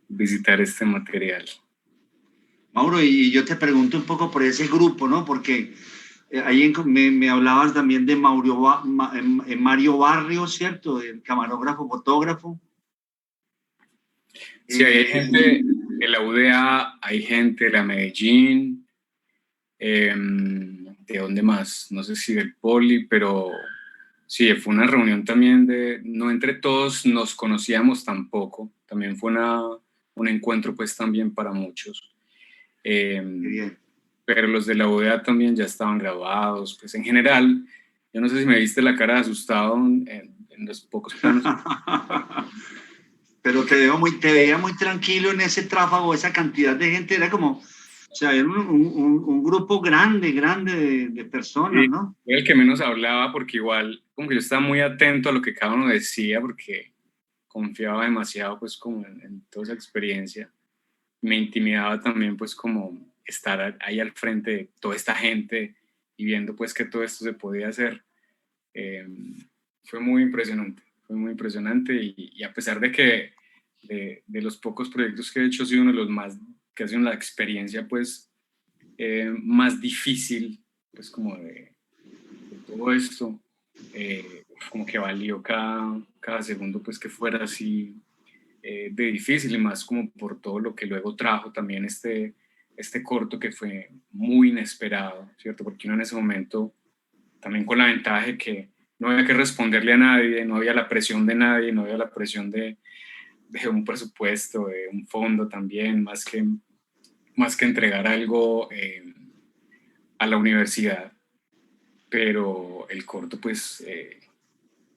visitar este material. Mauro, y yo te pregunto un poco por ese grupo, ¿no? Porque ahí me hablabas también de Mario Barrios, ¿cierto? El camarógrafo, fotógrafo. Sí, hay gente de la UDA, hay gente de la Medellín, ¿de dónde más? No sé si del Poli, pero sí, fue una reunión también no entre todos nos conocíamos tampoco, también fue un encuentro pues también para muchos. Bien. Pero los de la UDA también ya estaban grabados, pues en general, yo no sé si me viste la cara de asustado en los pocos planos. Pero te veía muy tranquilo en ese tráfago, esa cantidad de gente, era como, o sea, era un grupo grande de personas, ¿no? Era el que menos hablaba porque igual, como que yo estaba muy atento a lo que cada uno decía porque confiaba demasiado pues como en toda esa experiencia. Me intimidaba también pues como estar ahí al frente de toda esta gente y viendo pues que todo esto se podía hacer. Fue muy impresionante y a pesar de que de los pocos proyectos que he hecho ha sido uno de los más que ha sido la experiencia pues más difícil pues como de todo esto, como que valió cada segundo pues que fuera así de difícil y más como por todo lo que luego trajo también este corto que fue muy inesperado, ¿cierto? Porque uno en ese momento también con la ventaja de que no había que responderle a nadie, no había la presión de nadie, no había la presión de un presupuesto, de un fondo también, más que entregar algo a la universidad. Pero el corto, pues,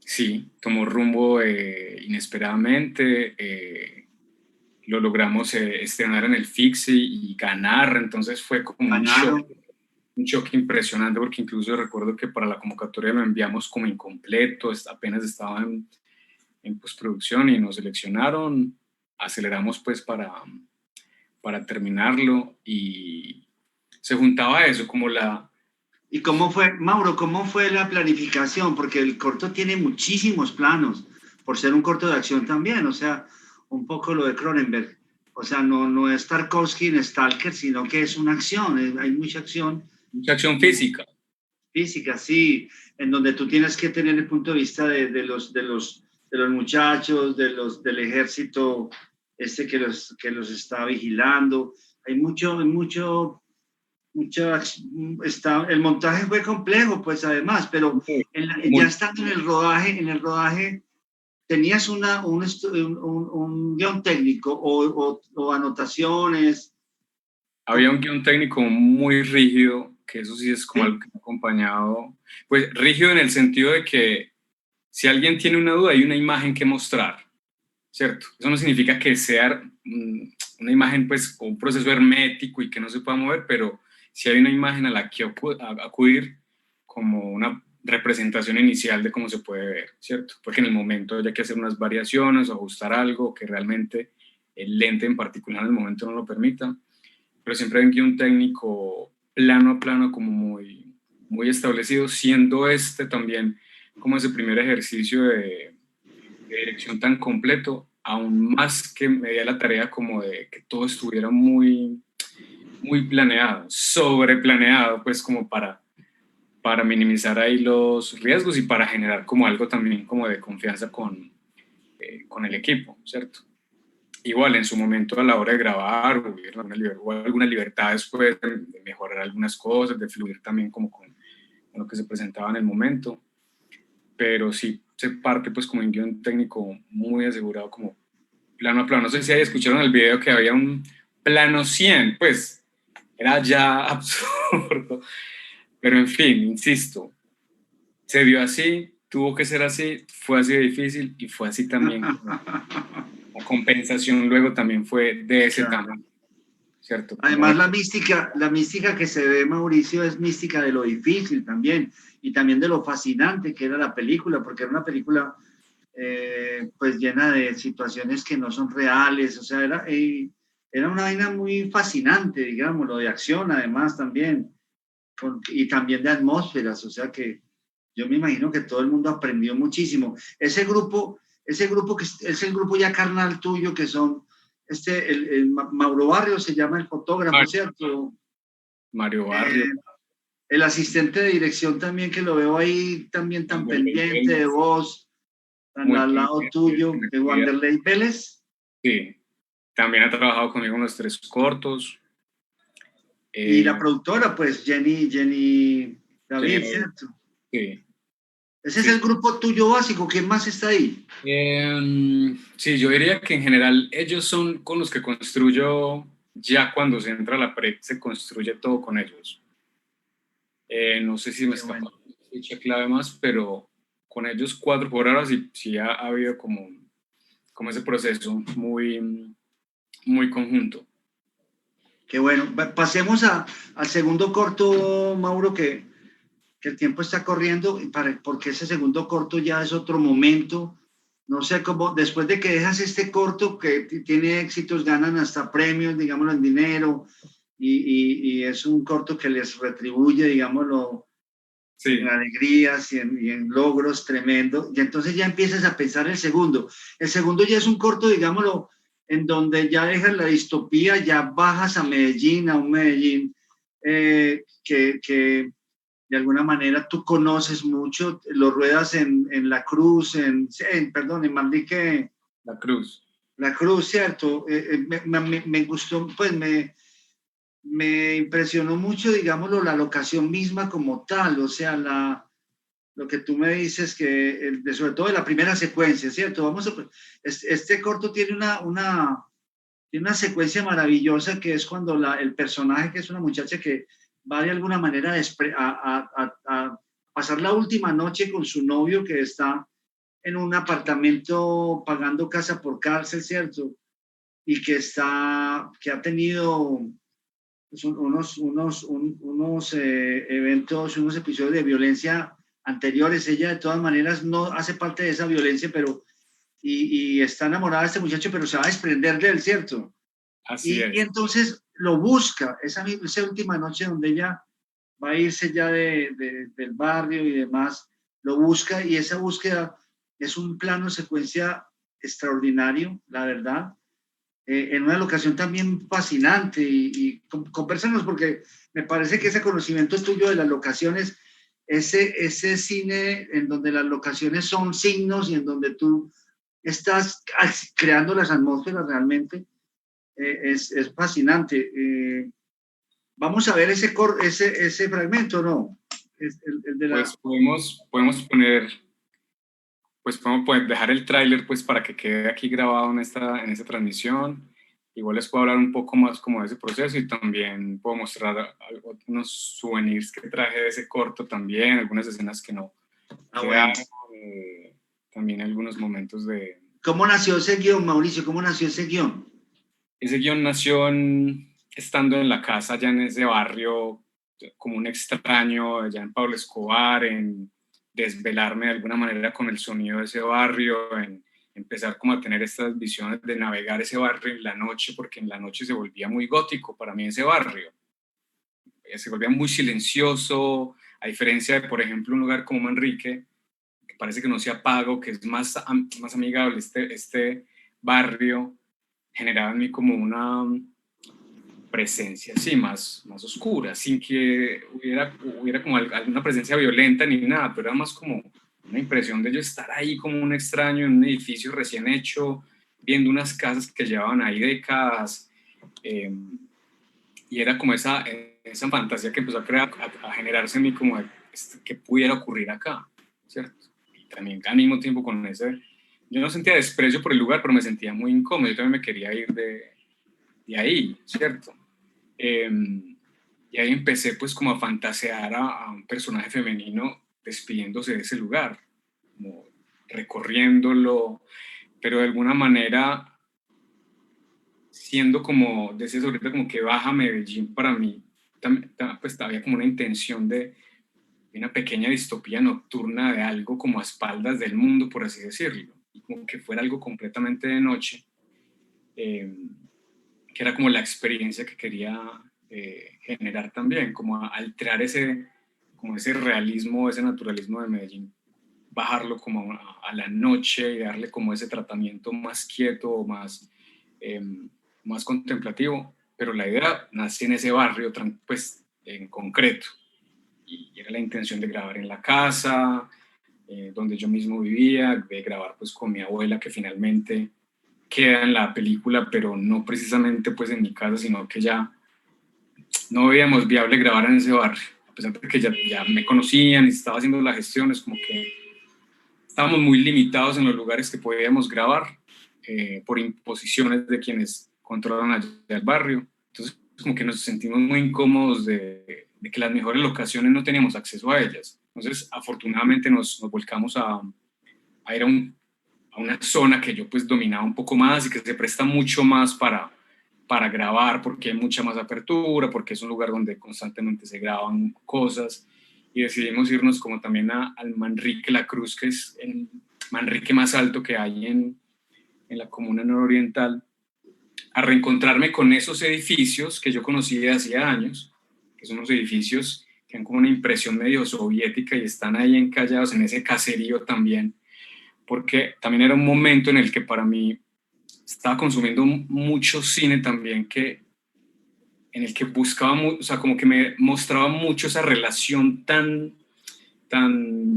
sí, tomó rumbo inesperadamente, lo logramos estrenar en el FIXE y ganar, entonces fue como un shock impresionante, porque incluso recuerdo que para la convocatoria lo enviamos como incompleto, apenas estaba en postproducción y nos seleccionaron, aceleramos pues para terminarlo y se juntaba eso como la... ¿Y cómo fue, Mauro, cómo fue la planificación? Porque el corto tiene muchísimos planos, por ser un corto de acción también, o sea, un poco lo de Cronenberg. O sea, no es Tarkovsky en Stalker, sino que es una acción, hay mucha acción. Mucha acción física. Física, sí, en donde tú tienes que tener el punto de vista de los muchachos, del ejército que los está vigilando. Hay mucho el montaje fue complejo, pues además, pero ya estando en el rodaje, ¿tenías un guión técnico o anotaciones? Había un guión técnico muy rígido, que eso sí es como algo que me ha acompañado, pues rígido en el sentido de que si alguien tiene una duda hay una imagen que mostrar, ¿cierto? Eso no significa que sea una imagen pues con un proceso hermético y que no se pueda mover, pero si hay una imagen a la que acudir como una representación inicial de cómo se puede ver, ¿cierto? Porque en el momento hay que hacer unas variaciones o ajustar algo que realmente el lente en particular en el momento no lo permita, pero siempre hay un guión técnico plano a plano como muy establecido, siendo también como ese primer ejercicio de dirección tan completo, aún más que me di la tarea como de que todo estuviera muy planeado, sobreplaneado, pues como para minimizar ahí los riesgos y para generar como algo también como de confianza con el equipo, ¿cierto? Igual en su momento a la hora de grabar hubo alguna libertad después de mejorar algunas cosas, de fluir también como con lo que se presentaba en el momento, pero sí se parte pues como un guión técnico muy asegurado como plano a plano. No sé si ahí escucharon el video que había un plano 100, pues era ya absurdo, pero en fin, insisto, se dio así, tuvo que ser así, fue así de difícil y fue así también. La compensación luego también fue de ese tamaño, ¿cierto? Además la mística que se ve, Mauricio, es mística de lo difícil también y también de lo fascinante que era la película, porque era una película pues llena de situaciones que no son reales, o sea, era una vaina muy fascinante, digamos, lo de acción además también, y también de atmósferas, o sea que yo me imagino que todo el mundo aprendió muchísimo. Ese grupo que es el grupo ya carnal tuyo, que son, el Mauro Barrio se llama el fotógrafo, ¿cierto? Mario Barrio. El asistente de dirección también, que lo veo ahí también tan pendiente de vos, al lado tuyo, de Wanderlei Vélez. Sí, también ha trabajado conmigo en los 3 cortos. Y la productora, pues, Jenny David, ¿cierto? Sí. Ese es el grupo tuyo básico. ¿Quién más está ahí? Sí, yo diría que en general ellos son con los que construyo, ya cuando se entra a la pared, se construye todo con ellos. No sé si me escapa una fecha clave más, pero con ellos 4 por ahora sí ha habido como ese proceso muy conjunto. Qué bueno. Pasemos al segundo corto, Mauro, que el tiempo está corriendo, porque ese segundo corto ya es otro momento. No sé cómo, después de que dejas este corto que tiene éxitos, ganan hasta premios, digámoslo, en dinero, y es un corto que les retribuye, digámoslo, sí, en alegrías y en logros tremendos, y entonces ya empiezas a pensar el segundo. El segundo ya es un corto, digámoslo, en donde ya dejas la distopía, ya bajas a Medellín, a un Medellín que de alguna manera tú conoces mucho, lo ruedas en La Cruz, en Manrique. La Cruz. La Cruz, ¿cierto? Me gustó, pues me impresionó mucho, digámoslo, la locación misma como tal, o sea, lo que tú me dices, que sobre todo de la primera secuencia, ¿cierto? Este corto tiene una secuencia maravillosa que es cuando el personaje, que es una muchacha que va de alguna manera a pasar la última noche con su novio, que está en un apartamento pagando casa por cárcel, ¿cierto? Y que ha tenido unos eventos, unos episodios de violencia anteriores. Ella de todas maneras no hace parte de esa violencia, y está enamorada de este muchacho, pero se va a desprender de él, ¿cierto? Así es. Y entonces lo busca, esa última noche donde ella va a irse ya del barrio y demás, lo busca, y esa búsqueda es un plano secuencia extraordinario, la verdad, en una locación también fascinante, y conversanos, porque me parece que ese conocimiento tuyo de las locaciones, ese cine en donde las locaciones son signos y en donde tú estás creando las atmósferas realmente, es fascinante. Vamos a ver ese fragmento, ¿no? El de la... Pues podemos poner, pues podemos dejar el tráiler pues para que quede aquí grabado en esta transmisión. Igual les puedo hablar un poco más como de ese proceso, y también puedo mostrar algunos souvenirs que traje de ese corto también, algunas escenas que no quedaron, también algunos momentos de... ¿Cómo nació ese guión, Mauricio? ¿Cómo nació ese guión? Ese guión nació estando en la casa, allá en ese barrio, como un extraño, allá en Pablo Escobar, en desvelarme de alguna manera con el sonido de ese barrio, en empezar como a tener estas visiones de navegar ese barrio en la noche, porque en la noche se volvía muy gótico para mí ese barrio. Se volvía muy silencioso, a diferencia de, por ejemplo, un lugar como Manrique, que parece que no se apaga, que es más amigable. Este barrio generaba en mí como una presencia así, más oscura, sin que hubiera como alguna presencia violenta ni nada, pero era más como una impresión de yo estar ahí como un extraño en un edificio recién hecho, viendo unas casas que llevaban ahí décadas, y era como esa fantasía que empezó a generarse en mí, como de que pudiera ocurrir acá, ¿cierto? Y también al mismo tiempo con yo no sentía desprecio por el lugar, pero me sentía muy incómodo, yo también me quería ir de ahí, ¿cierto? Y ahí empecé pues como a fantasear a un personaje femenino despidiéndose de ese lugar, como recorriéndolo, pero de alguna manera siendo como, decías ahorita, como que baja Medellín para mí, pues había como una intención de una pequeña distopía nocturna de algo como a espaldas del mundo, por así decirlo, y como que fuera algo completamente de noche, que era como la experiencia que quería generar también, como a alterar ese realismo, ese naturalismo de Medellín, bajarlo como a la noche y darle como ese tratamiento más quieto, más contemplativo, pero la idea nace en ese barrio, pues en concreto, y era la intención de grabar en la casa, donde yo mismo vivía, de grabar pues con mi abuela, que finalmente queda en la película, pero no precisamente pues en mi casa, sino que ya no veíamos viable grabar en ese barrio, a pesar de que ya me conocían y estaba haciendo las gestiones, como que estábamos muy limitados en los lugares que podíamos grabar, por imposiciones de quienes controlan allá el barrio. Entonces como que nos sentimos muy incómodos de que las mejores locaciones no teníamos acceso a ellas. Entonces afortunadamente nos volcamos a ir a una zona que yo pues dominaba un poco más y que se presta mucho más para grabar, porque hay mucha más apertura, porque es un lugar donde constantemente se graban cosas, y decidimos irnos como también al Manrique La Cruz, que es el Manrique más alto que hay en la comuna nororiental, a reencontrarme con esos edificios que yo conocí de hacía años, que son unos edificios que han como una impresión medio soviética y están ahí encallados en ese caserío también, porque también era un momento en el que para mí estaba consumiendo mucho cine también, en el que buscaba, o sea, como que me mostraba mucho esa relación tan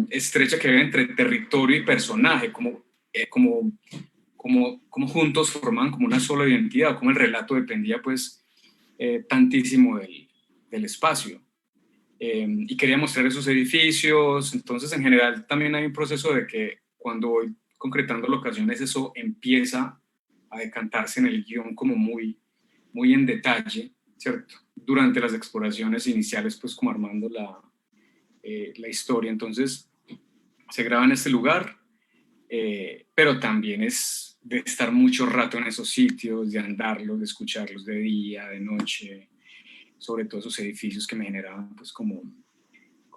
estrecha que había entre territorio y personaje, como juntos formaban como una sola identidad, como el relato dependía pues tantísimo del espacio. y quería mostrar esos edificios. Entonces, en general, también hay un proceso de que cuando voy concretando locaciones, eso empieza a decantarse en el guión como muy, muy en detalle, ¿cierto? Durante las exploraciones iniciales, pues como armando la historia. Entonces, se graba en este lugar, pero también es de estar mucho rato en esos sitios, de andarlos, de escucharlos de día, de noche, sobre todo esos edificios que me generaban pues como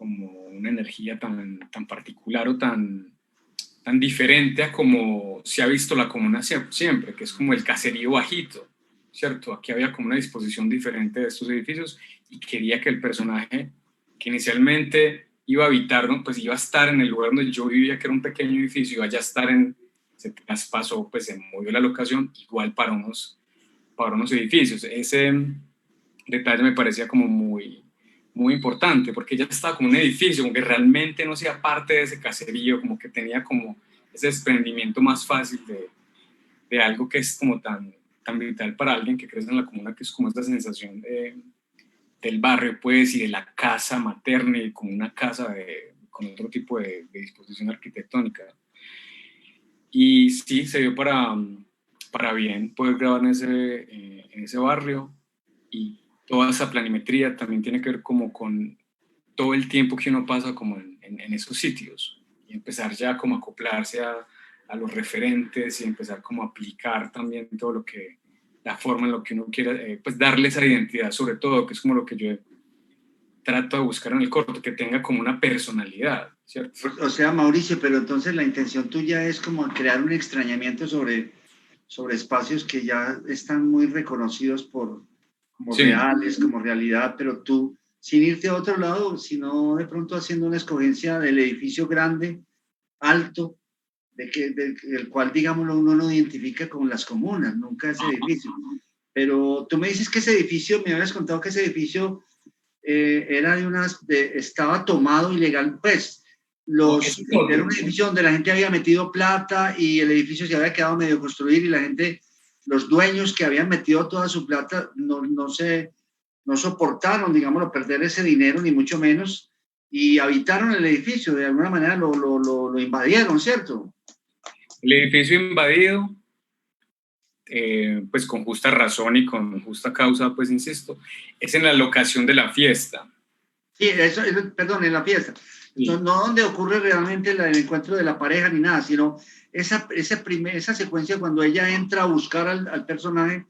una energía tan particular o tan diferente a como se ha visto la comuna siempre, que es como el caserío bajito, ¿cierto? Aquí había como una disposición diferente de estos edificios y quería que el personaje que inicialmente iba a habitar, ¿no? Pues iba a estar en el lugar donde yo vivía, que era un pequeño edificio, iba ya a estar se traspasó, pues se movió la locación igual para unos edificios. Ese detalle me parecía como muy, muy importante, porque ya estaba como un edificio, como que realmente no hacía parte de ese caserío, como que tenía como ese desprendimiento más fácil de algo que es como tan vital para alguien que crece en la comuna, que es como esta sensación del barrio, pues, y de la casa materna, y como una casa con otro tipo de disposición arquitectónica. Y sí, se dio para bien poder grabar en ese barrio, y toda esa planimetría también tiene que ver como con todo el tiempo que uno pasa como en esos sitios, y empezar ya como a acoplarse a los referentes y empezar como a aplicar también todo la forma en lo que uno quiera, pues darle esa identidad, sobre todo, que es como lo que yo trato de buscar en el corto, que tenga como una personalidad, ¿cierto? O sea, Mauricio, pero entonces la intención tuya es como crear un extrañamiento sobre espacios que ya están muy reconocidos como Sí. reales, como realidad, pero tú, sin irte a otro lado, sino de pronto haciendo una escogencia del edificio grande, alto, del cual, digámoslo, uno no identifica con las comunas, nunca ese edificio. Pero tú me dices que ese edificio, me habías contado que ese edificio era estaba tomado ilegal, pues, era un edificio donde la gente había metido plata y el edificio se había quedado medio construir y la gente, los dueños que habían metido toda su plata, no soportaron, digámoslo, perder ese dinero, ni mucho menos, y habitaron el edificio, de alguna manera lo invadieron, ¿cierto? El edificio invadido, pues con justa razón y con justa causa, pues insisto, es en la locación de la fiesta. Sí, perdón, en la fiesta. Sí. No donde ocurre realmente el encuentro de la pareja ni nada, sino esa secuencia cuando ella entra a buscar al personaje,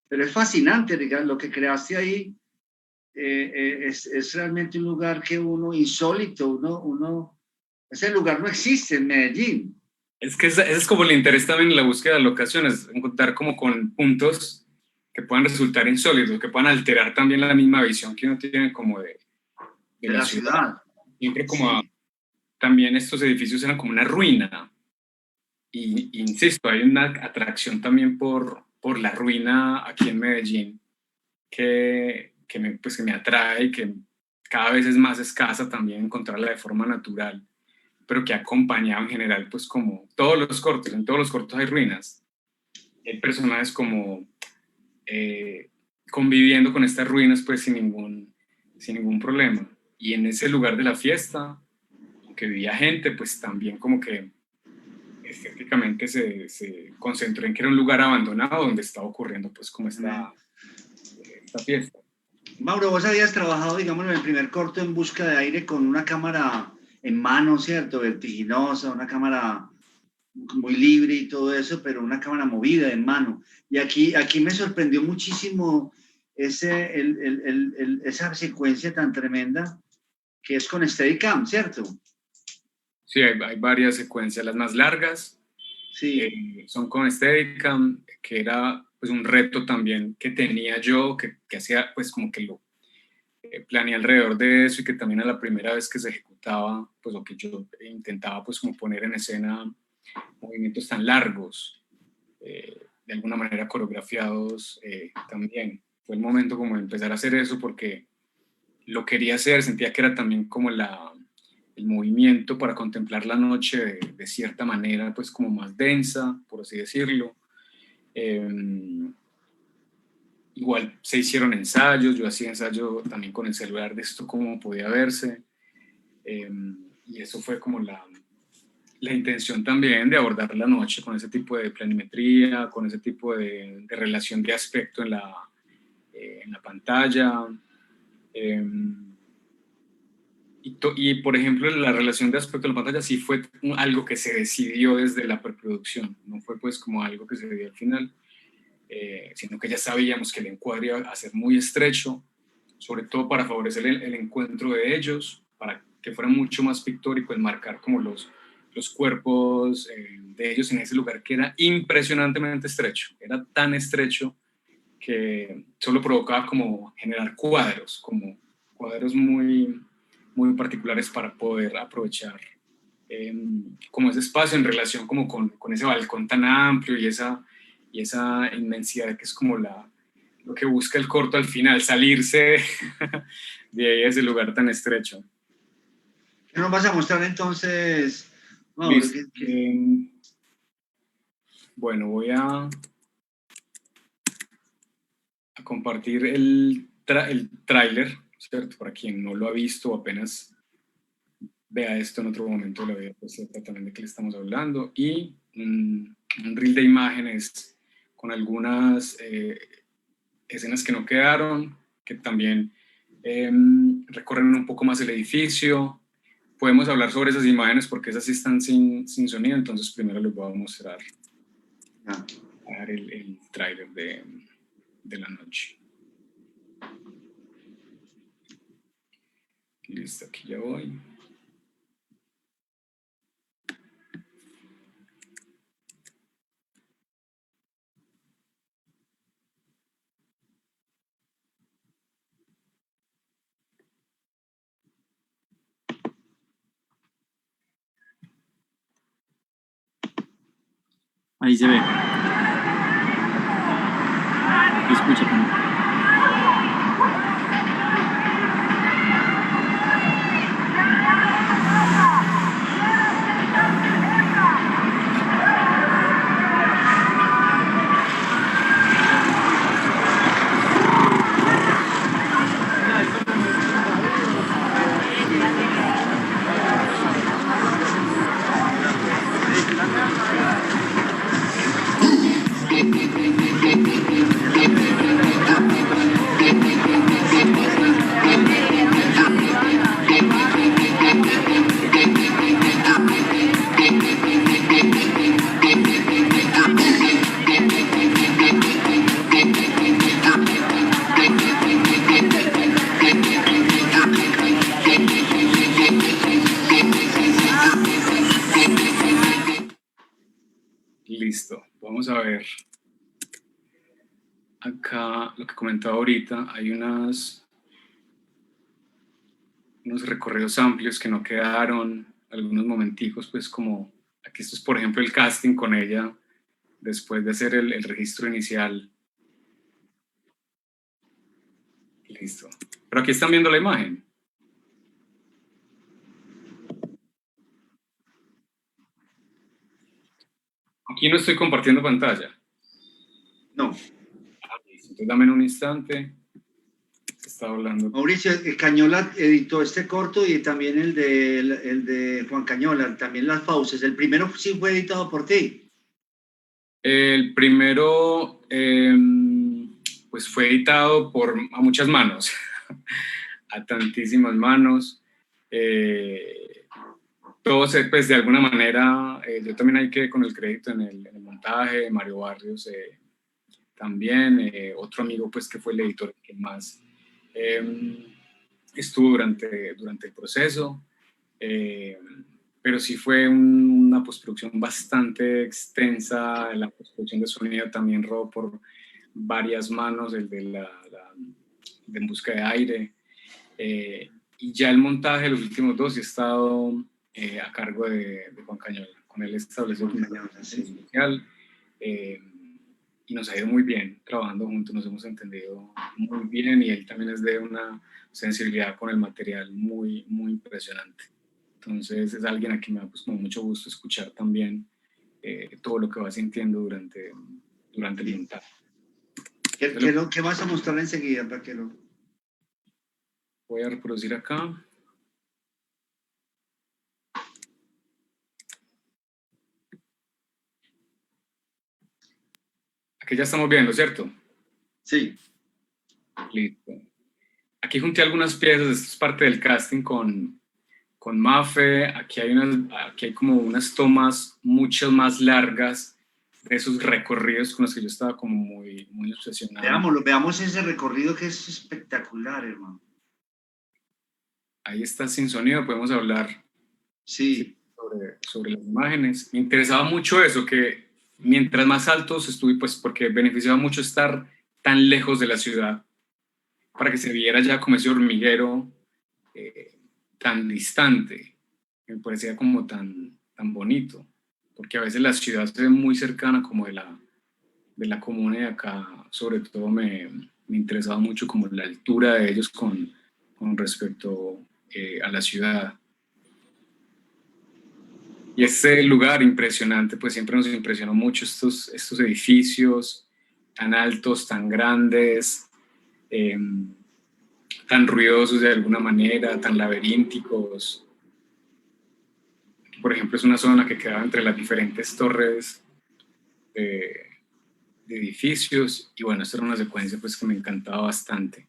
pero es fascinante, digamos, lo que creaste ahí es realmente un lugar que insólito, ese lugar no existe en Medellín. Es que ese es como el interés también en la búsqueda de locaciones, encontrar como con puntos que puedan resultar insólitos, que puedan alterar también la misma visión que uno tiene como de la ciudad. Siempre como también estos edificios eran como una ruina. Y insisto, hay una atracción también por la ruina aquí en Medellín que me atrae y que cada vez es más escasa también encontrarla de forma natural, pero que ha acompañado en general, pues como en todos los cortos hay ruinas. Hay personajes como conviviendo con estas ruinas pues sin ningún problema. Y en ese lugar de la fiesta, aunque vivía gente, pues también como que estéticamente se concentró en que era un lugar abandonado donde estaba ocurriendo pues como esta fiesta. Mauro, vos habías trabajado, digamos, en el primer corto en busca de aire con una cámara en mano, ¿cierto? Vertiginosa, una cámara muy libre y todo eso, pero una cámara movida en mano. Y aquí me sorprendió muchísimo esa secuencia tan tremenda que es con Steadicam, ¿cierto? Sí, hay varias secuencias. Las más largas son con Steadicam, que era pues un reto también que tenía yo, que hacía pues como que lo planeé alrededor de eso, y que también era la primera vez que se ejecutaba, pues lo que yo intentaba pues como poner en escena movimientos tan largos, de alguna manera coreografiados también. Fue el momento como de empezar a hacer eso porque lo quería hacer, sentía que era también como el movimiento para contemplar la noche de cierta manera, pues como más densa, por así decirlo. Y igual se hicieron ensayos, yo hacía ensayo también con el celular de esto, cómo podía verse, y eso fue como la intención también de abordar la noche con ese tipo de planimetría, con ese tipo de relación de aspecto en la pantalla. Y por ejemplo, la relación de aspecto en la pantalla sí fue algo que se decidió desde la preproducción, no fue pues como algo que se dio al final, sino que ya sabíamos que el encuadre iba a ser muy estrecho, sobre todo para favorecer el encuentro de ellos, para que fuera mucho más pictórico, enmarcar como los cuerpos de ellos en ese lugar que era impresionantemente estrecho, era tan estrecho que solo provocaba como generar cuadros, como cuadros muy, muy particulares para poder aprovechar como ese espacio en relación como con ese balcón tan amplio y esa inmensidad que es como lo que busca el corto al final, salirse de ahí, ese lugar tan estrecho. ¿Qué nos vas a mostrar entonces? Bueno, voy a compartir el tráiler, ¿cierto? Para quien no lo ha visto o apenas vea esto en otro momento, le voy a decir también de qué le estamos hablando, y un reel de imágenes con algunas escenas que no quedaron, que también recorren un poco más el edificio. Podemos hablar sobre esas imágenes porque esas sí están sin sonido, entonces primero les voy a mostrar el tráiler de la noche. Listo, aquí ya voy. Ahí se ve. Se escucha también. Listo, vamos a ver. Acá, lo que comentaba ahorita, hay unos recorridos amplios que no quedaron, algunos momenticos, pues como, aquí esto es por ejemplo el casting con ella, después de hacer el registro inicial. Listo. Pero aquí están viendo la imagen. Aquí no estoy compartiendo pantalla. No. Entonces dame un instante. Se está hablando. Mauricio, Cañola editó este corto y también el de Juan Cañola, también las pausas. El primero sí fue editado por ti. El primero pues fue editado a muchas manos, a tantísimas manos. Todos, pues de alguna manera, yo también hay que con el crédito en el montaje, Mario Barrios también, otro amigo pues que fue el editor que más estuvo durante el proceso, pero sí fue una postproducción bastante extensa, la postproducción de sonido también rodó por varias manos, el de En Busca de Aire, y ya el montaje de los últimos dos he estado a cargo de Juan Cañola. Con él estableció una relación inicial y nos ha ido muy bien trabajando juntos, nos hemos entendido muy bien y él también es de una sensibilidad con el material muy, muy impresionante. Entonces es alguien a quien me da pues, con mucho gusto escuchar también todo lo que va sintiendo durante el montaje. ¿Qué vas a mostrar enseguida, Paquero? Voy a reproducir acá. Aquí ya estamos viendo, ¿cierto? Sí. Listo. Aquí junté algunas piezas, esto es parte del casting con Mafe. Aquí hay como unas tomas mucho más largas de esos recorridos con los que yo estaba como muy, muy obsesionado. Veamos ese recorrido que es espectacular, hermano. Ahí está sin sonido, podemos hablar sí. sobre las imágenes. Me interesaba mucho eso, que mientras más altos estuve, pues porque beneficiaba mucho estar tan lejos de la ciudad, para que se viera ya como ese hormiguero tan distante, me parecía como tan bonito, porque a veces la ciudad se ve muy cercana como de la comuna de acá. Sobre todo me interesaba mucho como la altura de ellos con respecto a la ciudad. Y este lugar impresionante, pues siempre nos impresionó mucho estos edificios tan altos, tan grandes, tan ruidosos de alguna manera, tan laberínticos. Por ejemplo, es una zona que quedaba entre las diferentes torres de edificios, y bueno, esta era una secuencia pues que me encantaba bastante.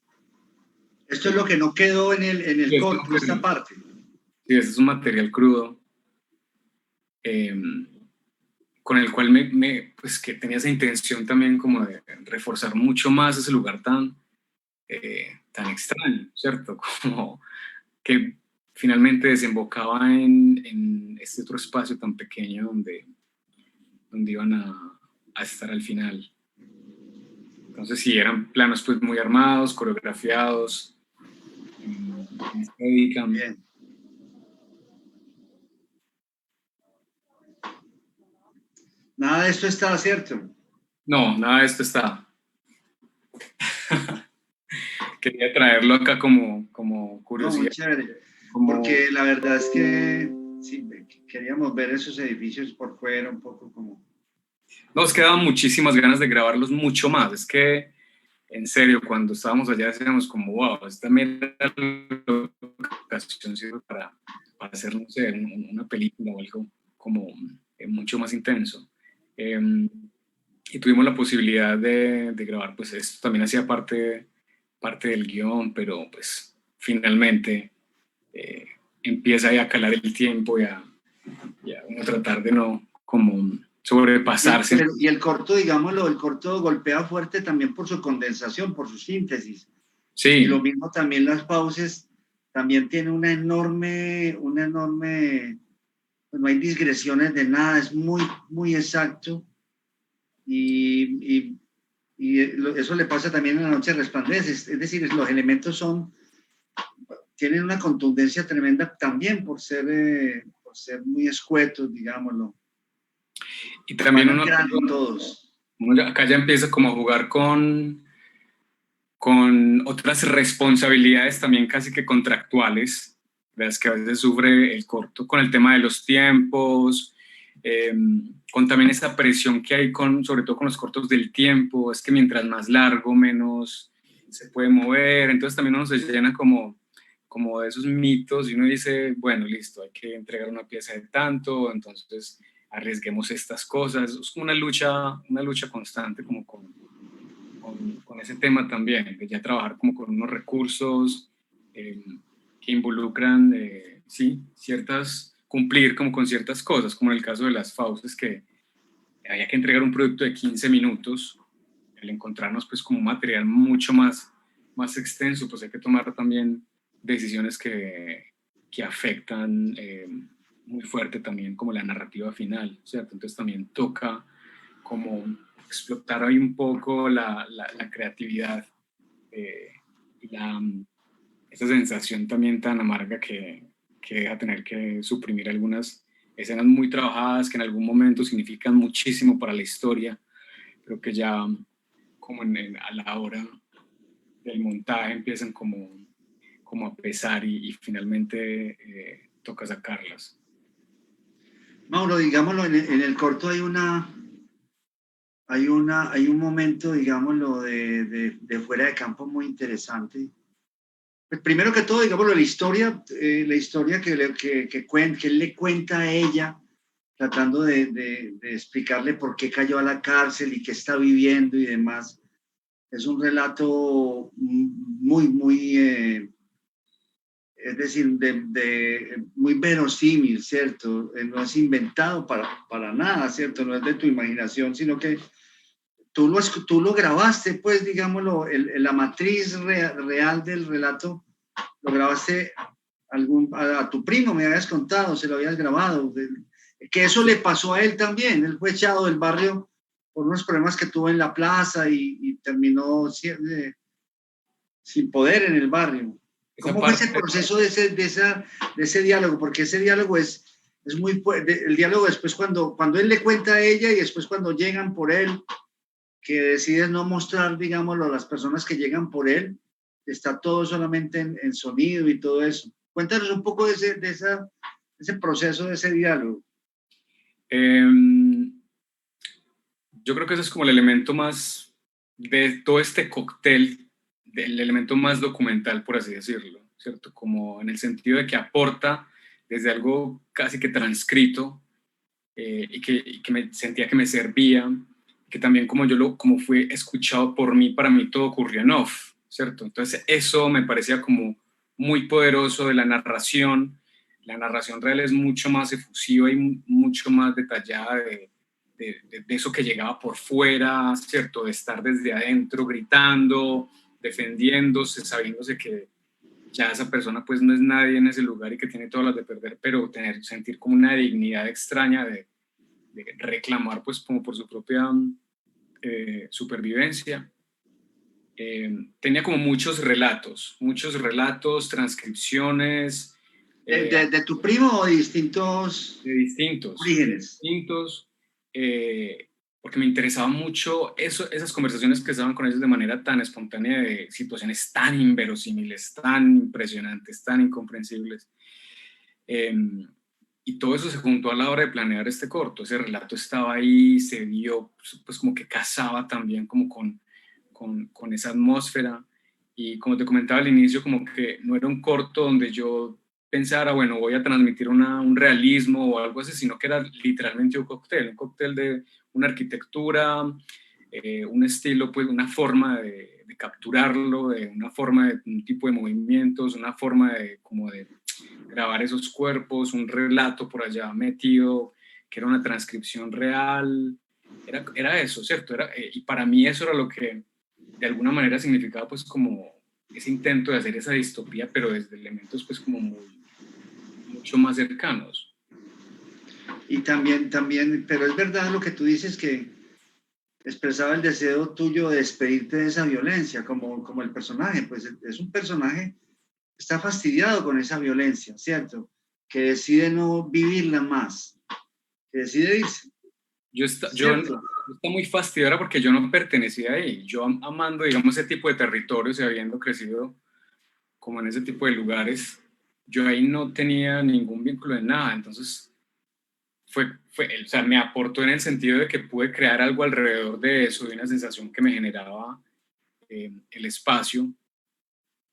Esto es lo que no quedó en el corto, esta parte. Sí, este es un material crudo, con el cual pues que tenía esa intención también como de reforzar mucho más ese lugar tan extraño, ¿cierto? Como que finalmente desembocaba en este otro espacio tan pequeño donde iban a estar al final. Entonces sí, eran planos pues muy armados, coreografiados, Bien. Nada de esto está, ¿cierto? No, nada de esto está. Quería traerlo acá como curiosidad. No, muy chévere. Porque la verdad es que sí, queríamos ver esos edificios por fuera, un poco como... Nos quedaban muchísimas ganas de grabarlos mucho más. Es que, en serio, cuando estábamos allá decíamos como, wow, esta mera locación sirve para hacer, no sé, una película o algo como mucho más intenso. Y tuvimos la posibilidad de grabar, pues esto también hacía parte del guión, pero pues finalmente empieza a calar el tiempo y a uno tratar de no como sobrepasarse. Y el corto, digámoslo, el corto golpea fuerte también por su condensación, por su síntesis. Sí. Y lo mismo también las pausas, también tiene una enorme, pues no hay digresiones de nada, es muy, muy exacto. Y eso le pasa también en La Noche Resplandece, es decir, los elementos tienen una contundencia tremenda también por ser muy escuetos, digámoslo. Y también todos. Acá ya empieza como a jugar con otras responsabilidades también casi que contractuales, las que a veces sufre el corto, con el tema de los tiempos, con también esa presión que hay sobre todo con los cortos del tiempo. Es que mientras más largo, menos se puede mover. Entonces también uno se llena como de esos mitos y uno dice, bueno, listo, hay que entregar una pieza de tanto, entonces arriesguemos estas cosas. Es como una lucha constante como con ese tema también, de ya trabajar como con unos recursos que involucran, cumplir como con ciertas cosas, como en el caso de las Faustes, que había que entregar un producto de 15 minutos, el encontrarnos pues como un material mucho más extenso, pues hay que tomar también decisiones que afectan muy fuerte también como la narrativa final, ¿cierto? Entonces también toca como explotar ahí un poco la creatividad y esa sensación también tan amarga que deja tener que suprimir algunas escenas muy trabajadas que en algún momento significan muchísimo para la historia, pero que ya como a la hora del montaje empiezan como a pesar y finalmente toca sacarlas. Mauro, digámoslo, en el corto hay una hay un momento, digámoslo, de fuera de campo muy interesante. Pues primero que todo, digámoslo, la historia que él le cuenta a ella, tratando de explicarle por qué cayó a la cárcel y qué está viviendo y demás. Es un relato muy, es decir, muy verosímil, ¿cierto? No es inventado para nada, ¿cierto? No es de tu imaginación, sino que tú lo grabaste, pues, digámoslo, la matriz real del relato, lo grabaste a tu primo, me habías contado, se lo habías grabado, que eso le pasó a él también. Él fue echado del barrio por unos problemas que tuvo en la plaza y terminó sin poder en el barrio. ¿Cómo fue ese proceso de ese diálogo? Porque ese diálogo es muy fuerte. El diálogo después cuando él le cuenta a ella y después cuando llegan por él, que decide no mostrar, digámoslo, a las personas que llegan por él, está todo solamente en sonido y todo eso. Cuéntanos un poco de ese proceso, de ese diálogo. Yo creo que ese es como el elemento más de todo este cóctel, el elemento más documental, por así decirlo, ¿cierto? Como en el sentido de que aporta desde algo casi que transcrito y que me sentía que me servía, que también como fue escuchado por mí, para mí todo ocurrió en off, ¿cierto? Entonces eso me parecía como muy poderoso de la narración. La narración real es mucho más efusiva y mucho más detallada de eso que llegaba por fuera, ¿cierto? De estar desde adentro gritando, defendiéndose, sabiéndose que ya esa persona pues no es nadie en ese lugar y que tiene todas las de perder, pero sentir como una dignidad extraña de reclamar pues como por su propia supervivencia. Tenía como muchos relatos, transcripciones. ¿De tu primo o de distintos? De distintos. Orígenes. Porque me interesaba mucho esas conversaciones que estaban con ellos de manera tan espontánea, de situaciones tan inverosímiles, tan impresionantes, tan incomprensibles. Y todo eso se juntó a la hora de planear este corto. Ese relato estaba ahí, se vio, pues como que casaba también como con esa atmósfera. Y como te comentaba al inicio, como que no era un corto donde yo pensara, bueno, voy a transmitir un realismo o algo así, sino que era literalmente un cóctel de una arquitectura, un estilo, pues una forma de capturarlo, de una forma de un tipo de movimientos, una forma de grabar esos cuerpos, un relato por allá metido, que era una transcripción real, era eso, ¿cierto? Y para mí eso era lo que de alguna manera significaba pues como ese intento de hacer esa distopía, pero desde elementos pues como mucho más cercanos. Y también, pero es verdad lo que tú dices, que expresaba el deseo tuyo de despedirte de esa violencia, como el personaje, pues es un personaje que está fastidiado con esa violencia, ¿cierto? Que decide no vivirla más, que decide irse. Yo estaba muy fastidiada porque yo no pertenecía ahí. Yo amando, digamos, ese tipo de territorios y habiendo crecido como en ese tipo de lugares, yo ahí no tenía ningún vínculo de nada. Entonces, o sea, me aportó en el sentido de que pude crear algo alrededor de eso, de una sensación que me generaba el espacio,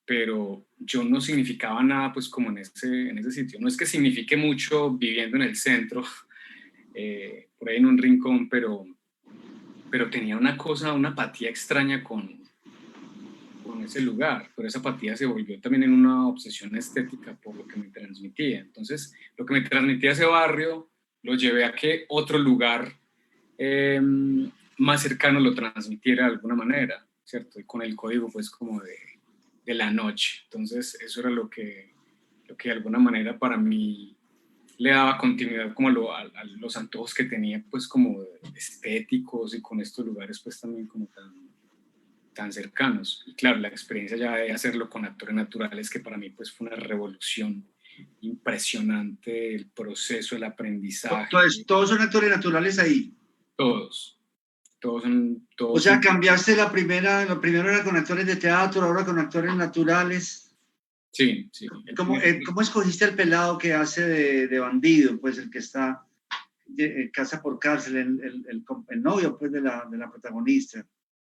pero yo no significaba nada pues como en ese sitio. No es que signifique mucho viviendo en el centro, por ahí en un rincón, pero tenía una apatía extraña con ese lugar, pero esa apatía se volvió también en una obsesión estética por lo que me transmitía. Entonces, lo que me transmitía ese barrio, lo llevé a que otro lugar más cercano lo transmitiera de alguna manera, ¿cierto? Y con el código pues como de la noche. Entonces, eso era lo que de alguna manera para mí le daba continuidad como a los antojos que tenía pues como estéticos y con estos lugares pues también como tan cercanos. Y claro, la experiencia ya de hacerlo con actores naturales, que para mí pues fue una revolución impresionante, el proceso, el aprendizaje. Entonces, ¿todos son actores naturales ahí? Todos o sea, cambiaste lo primero era con actores de teatro, ahora con actores naturales. Sí. ¿Cómo escogiste al pelado que hace de bandido? Pues el que está, casa por cárcel, el novio pues, de la protagonista.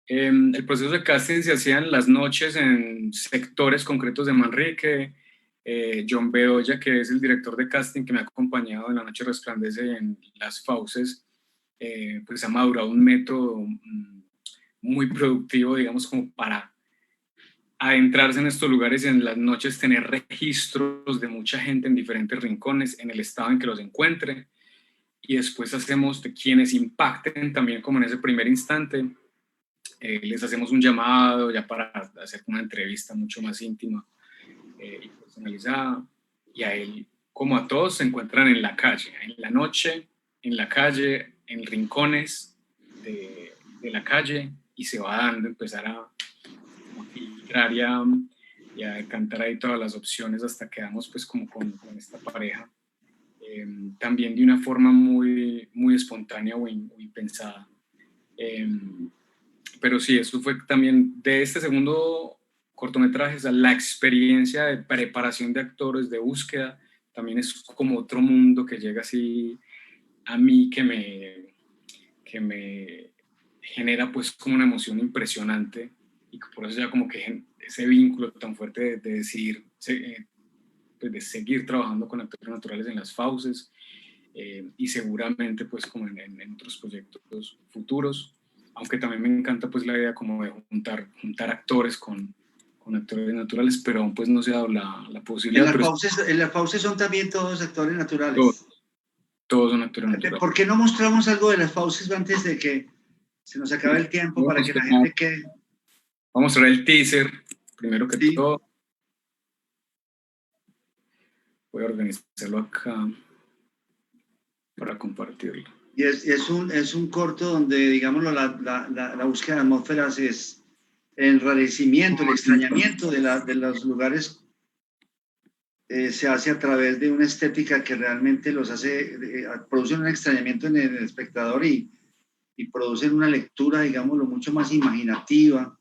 El proceso de casting se hacía en las noches en sectores concretos de Manrique. John Bedoya, que es el director de casting que me ha acompañado en La Noche Resplandece y en Las Fauces, pues ha madurado un método muy productivo, digamos, como para adentrarse en estos lugares y en las noches tener registros de mucha gente en diferentes rincones, en el estado en que los encuentre, y después hacemos de quienes impacten también como en ese primer instante, les hacemos un llamado ya para hacer una entrevista mucho más íntima y personalizada, y a él, como a todos, se encuentran en la calle, en la noche, en la calle, en rincones de la calle, y se va dando, empezar a filtrar y a cantar ahí todas las opciones hasta que quedamos pues como con esta pareja, también de una forma muy, muy espontánea o impensada. Pero sí, eso fue también de este segundo cortometraje, o sea, la experiencia de preparación de actores, de búsqueda, también es como otro mundo que llega así a mí, que me genera pues como una emoción impresionante, y por eso ya como que ese vínculo tan fuerte de decidir, pues de seguir trabajando con actores naturales en Las Fauces, y seguramente pues como en otros proyectos futuros, aunque también me encanta pues la idea como de juntar actores con actores naturales, pero aún pues no se ha dado la posibilidad. En Las Fauces son también todos actores naturales. Todos son actores naturales. ¿Por qué no mostramos algo de Las Fauces antes de que se nos acabe el tiempo para que la gente quede? Vamos a mostrar el teaser, primero que todo. Voy a organizarlo acá para compartirlo. Y es un corto donde, digámoslo, la búsqueda de atmósferas es el enrarecimiento, el extrañamiento de los lugares, se hace a través de una estética que realmente los hace, producen un extrañamiento en el espectador y producen una lectura, digámoslo, mucho más imaginativa.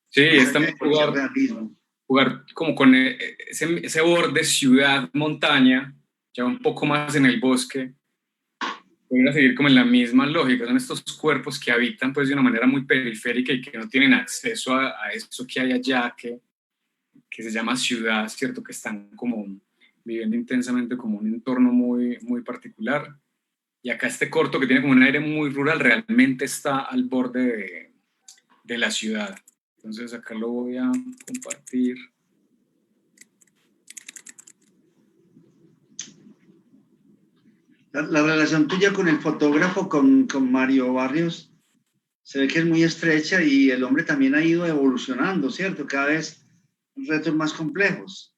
Sí, es también jugar como con ese borde ciudad-montaña, ya un poco más en el bosque. Voy a seguir como en la misma lógica, son estos cuerpos que habitan pues de una manera muy periférica y que no tienen acceso a eso que hay allá, que se llama ciudad, ¿cierto? Que están como viviendo intensamente como un entorno muy, muy particular. Y acá este corto, que tiene como un aire muy rural, realmente está al borde de la ciudad. Entonces acá lo voy a compartir. La relación tuya con el fotógrafo, con Mario Barrios, se ve que es muy estrecha, y el hombre también ha ido evolucionando, ¿cierto? Cada vez retos más complejos.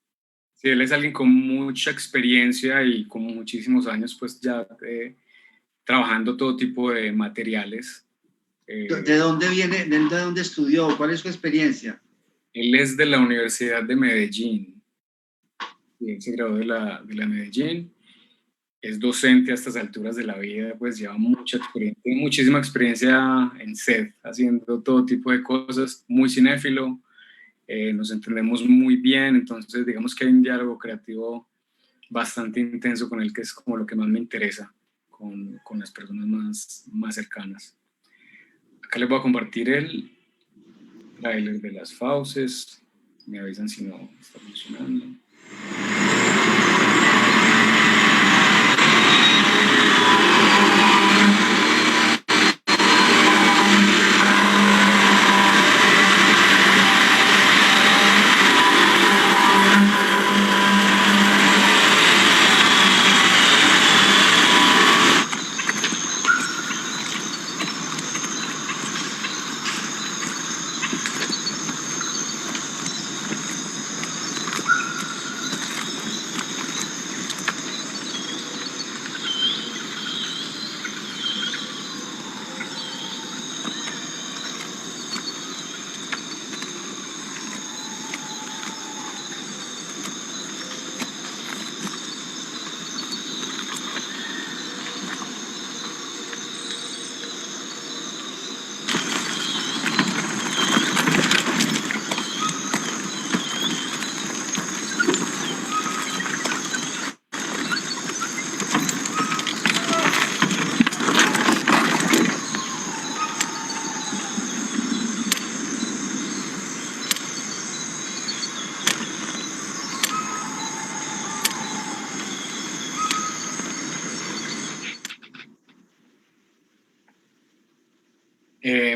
Sí, él es alguien con mucha experiencia y con muchísimos años, pues ya trabajando todo tipo de materiales. ¿De dónde viene? ¿De dónde estudió? ¿Cuál es su experiencia? Él es de la Universidad de Medellín. Él se graduó de la Medellín. Es docente a estas alturas de la vida, pues lleva mucha experiencia, tiene muchísima experiencia en set, haciendo todo tipo de cosas, muy cinéfilo, nos entendemos muy bien, entonces digamos que hay un diálogo creativo bastante intenso con él, que es como lo que más me interesa con las personas más cercanas. Acá les voy a compartir el tráiler de Las Fauces, me avisan si no está funcionando.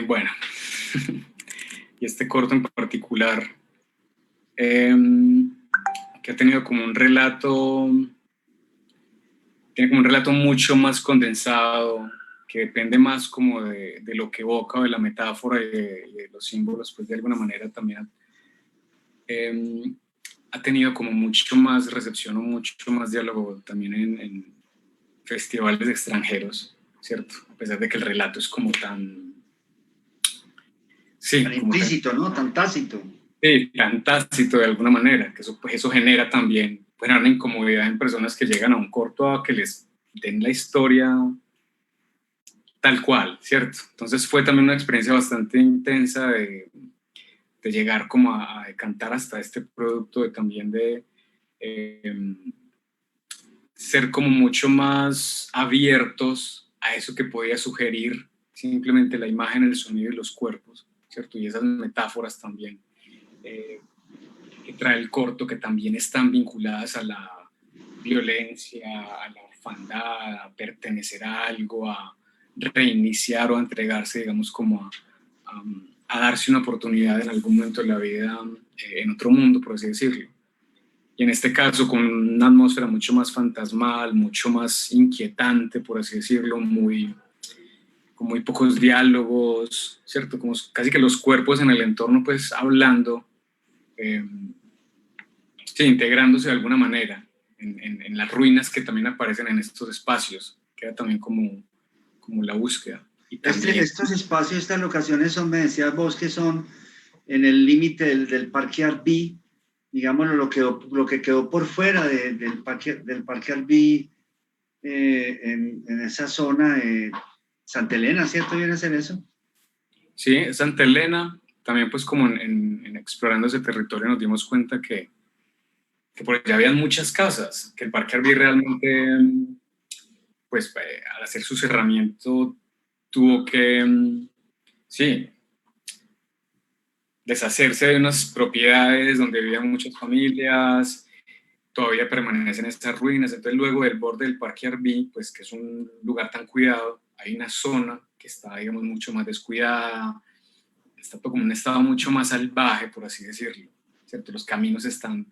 Bueno, y este corto en particular, que ha tenido como un relato, tiene como un relato mucho más condensado, que depende más como de lo que evoca, o de la metáfora y de los símbolos, pues de alguna manera también ha tenido como mucho más recepción o mucho más diálogo también en festivales extranjeros, ¿cierto? A pesar de que el relato es como tan... Sí, Tan como implícito, ¿no? Tan tácito. sí, tan tácito de alguna manera, que eso, pues eso genera también una incomodidad en personas que llegan a un corto a que les den la historia tal cual, ¿cierto? Entonces fue también una experiencia bastante intensa de llegar como a decantar hasta este producto, de también de ser como mucho más abiertos a eso que podía sugerir simplemente la imagen, el sonido y los cuerpos, ¿cierto? Y esas metáforas también que trae el corto, que también están vinculadas a la violencia, a la orfandad, a pertenecer a algo, a reiniciar o a entregarse, digamos, como a darse una oportunidad en algún momento de la vida en otro mundo, por así decirlo. Y en este caso con una atmósfera mucho más fantasmal, mucho más inquietante, por así decirlo, con muy pocos diálogos, ¿cierto? Como casi que los cuerpos en el entorno, pues hablando, sí, integrándose de alguna manera en las ruinas que también aparecen en estos espacios, que era también como la búsqueda. Y también, Estos espacios, estas locaciones son, me decías vos, que son en el límite del Parque Arví, digámoslo, lo que quedó por fuera del Parque Arví, en esa zona, Santa Elena, ¿cierto? ¿Viene a ser eso? sí, Santa Elena, también pues como en explorando ese territorio nos dimos cuenta que por allá habían muchas casas, que el Parque Arví realmente, pues al hacer su cerramiento, tuvo que, sí, deshacerse de unas propiedades donde vivían muchas familias, todavía permanecen estas ruinas. Entonces luego del borde del Parque Arví, pues que es un lugar tan cuidado, hay una zona que está, digamos, mucho más descuidada, está como en un estado mucho más salvaje, por así decirlo, ¿cierto? Los caminos están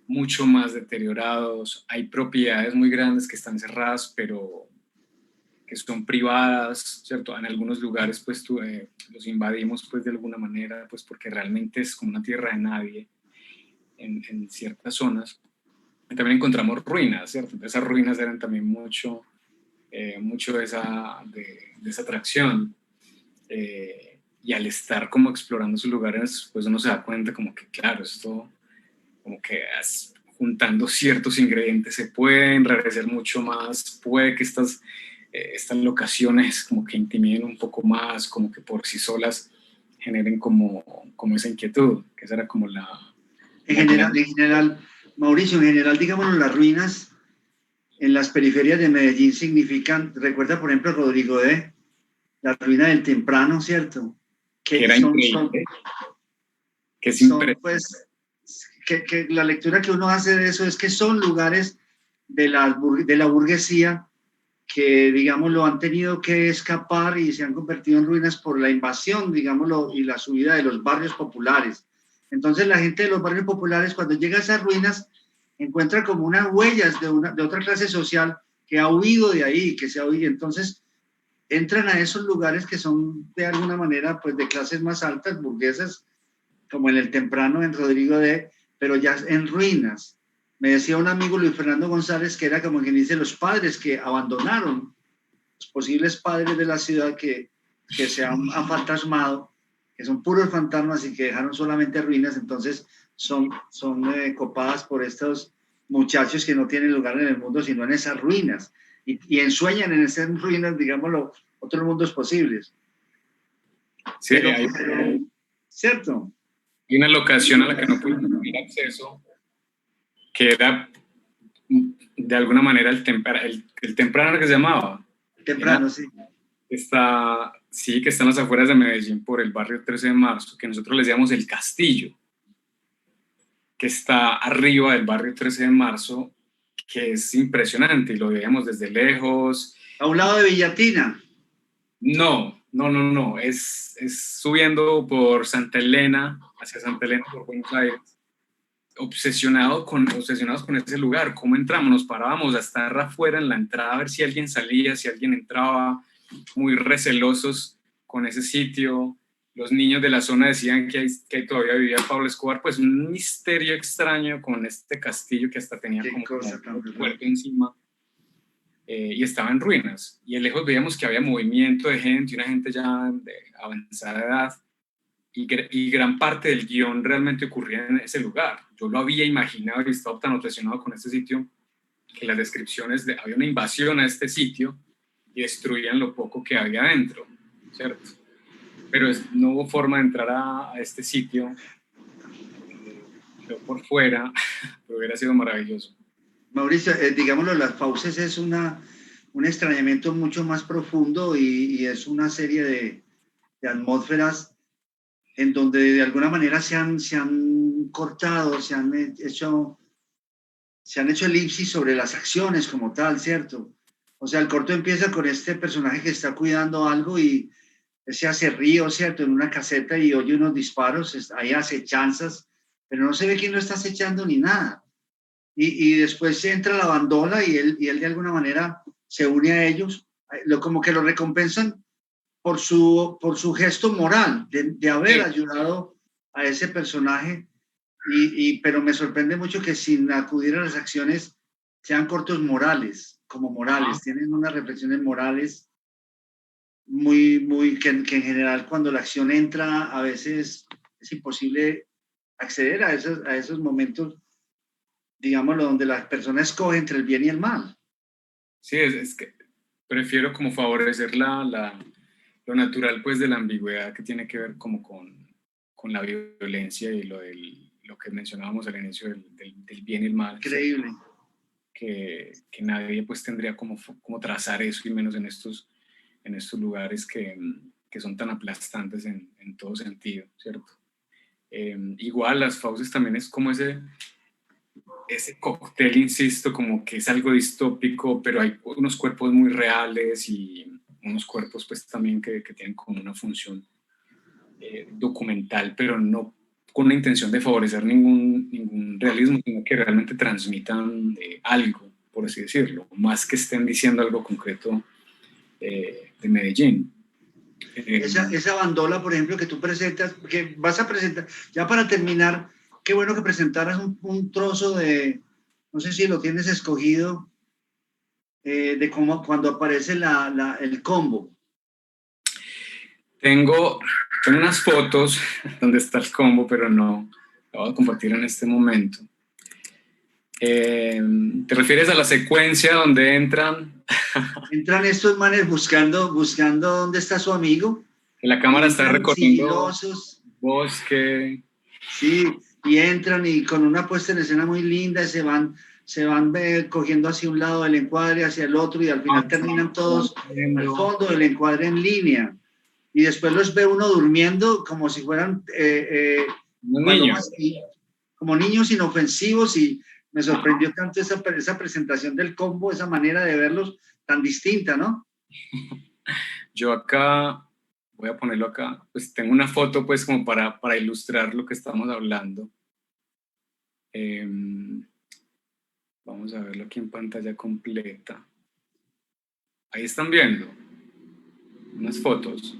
mucho más deteriorados, hay propiedades muy grandes que están cerradas, pero que son privadas, ¿cierto? En algunos lugares, pues, los invadimos, pues, de alguna manera, pues, porque realmente es como una tierra de nadie en ciertas zonas. Y también encontramos ruinas, ¿cierto? Esas ruinas eran también mucho de esa atracción. Y al estar como explorando esos lugares, pues uno se da cuenta como que, claro, esto, como que juntando ciertos ingredientes se puede enrarecer mucho más, puede que estas locaciones como que intimiden un poco más, como que por sí solas generen como esa inquietud, que esa era como la... En general, Mauricio, en general, digámoslo, las ruinas en las periferias de Medellín significan, recuerda por ejemplo Rodrigo D., la ruina del Temprano, ¿cierto? Que era increíble. Que es impresionante. Pues, que la lectura que uno hace de eso es que son lugares de la burguesía que, digámoslo, han tenido que escapar y se han convertido en ruinas por la invasión, digámoslo, y la subida de los barrios populares. Entonces la gente de los barrios populares, cuando llega a esas ruinas, encuentra como unas huellas de otra clase social que ha huido de ahí, que se ha huido. Entonces entran a esos lugares que son de alguna manera pues de clases más altas, burguesas, como en el Temprano, en Rodrigo D., pero ya en ruinas. Me decía un amigo, Luis Fernando González, que era como quien dice los padres que abandonaron, los posibles padres de la ciudad que se han fantasmado, que son puros fantasmas y que dejaron solamente ruinas. Entonces son copadas por estos muchachos que no tienen lugar en el mundo sino en esas ruinas y ensueñan en esas ruinas, digámoslo, otros mundos posibles. Sí, pero, ¿cierto? Hay una locación a la que no pudimos tener acceso, que era de alguna manera el Temprano, que se llamaba. Temprano, sí. Sí, que está en las afueras de Medellín, por el barrio 13 de marzo, que nosotros le llamamos el Castillo, que está arriba del barrio 13 de marzo, que es impresionante y lo veíamos desde lejos. ¿A un lado de Villatina? No, no, es subiendo por Santa Elena, hacia Santa Elena por Buenos Aires, obsesionados con ese lugar. ¿Cómo entramos? Nos parábamos a estar afuera en la entrada a ver si alguien salía, si alguien entraba, muy recelosos con ese sitio. Los niños de la zona decían que ahí todavía vivía Pablo Escobar, pues un misterio extraño con este castillo que hasta tenía como un puerto encima, y estaba en ruinas, y a lejos veíamos que había movimiento de gente, una gente ya de avanzada edad, y gran parte del guión realmente ocurría en ese lugar. Yo lo había imaginado y estaba tan obsesionado con este sitio que las descripciones había una invasión a este sitio y destruían lo poco que había adentro, ¿cierto? Pero no hubo forma de entrar a este sitio, pero por fuera, pero hubiera sido maravilloso. Mauricio, digámoslo, Las Fauces es un extrañamiento mucho más profundo y es una serie de atmósferas en donde de alguna manera se han cortado, se han hecho elipsis sobre las acciones como tal, ¿cierto? O sea, el corto empieza con este personaje que está cuidando algo y se hace río, ¿cierto? En una caseta y oye unos disparos, hay acechanzas, pero no se ve quién lo está acechando ni nada. Y después entra la bandola y él de alguna manera se une a ellos, como que lo recompensan por su gesto moral de haber ayudado a ese personaje, pero me sorprende mucho que sin acudir a las acciones sean cortos morales, tienen unas reflexiones morales muy que en general cuando la acción entra a veces es imposible acceder a esos momentos, digámoslo, donde la persona escoge entre el bien y el mal. Sí, es que prefiero como favorecer lo natural pues de la ambigüedad que tiene que ver como con la violencia y lo que mencionábamos al inicio del bien y el mal. Increíble. Que nadie pues tendría como trazar eso, y menos en estos lugares que son tan aplastantes en todo sentido, ¿cierto? Igual Las Fauces también es como ese cóctel, insisto, como que es algo distópico, pero hay unos cuerpos muy reales y unos cuerpos pues también que tienen como una función documental, pero no con la intención de favorecer ningún realismo, sino que realmente transmitan algo, por así decirlo, más que estén diciendo algo concreto de Medellín. Esa bandola, por ejemplo, que tú presentas, que vas a presentar, ya para terminar, qué bueno que presentaras un trozo de, no sé si lo tienes escogido, de cómo cuando aparece el combo. Tengo unas fotos donde está el combo, pero no lo voy a compartir en este momento. ¿Te refieres a la secuencia donde entran? Entran estos manes buscando dónde está su amigo. Que la cámara está recorriendo sigilosos. Bosque. Sí, y entran y con una puesta en escena muy linda se van cogiendo hacia un lado del encuadre, hacia el otro, y al final terminan todos al fondo del encuadre en línea. Y después los ve uno durmiendo como si fueran como niños inofensivos, y me sorprendió tanto esa presentación del combo, esa manera de verlos tan distinta, ¿no? Yo acá, voy a ponerlo acá, pues tengo una foto pues como para ilustrar lo que estamos hablando. Vamos a verlo aquí en pantalla completa. Ahí están viendo unas fotos.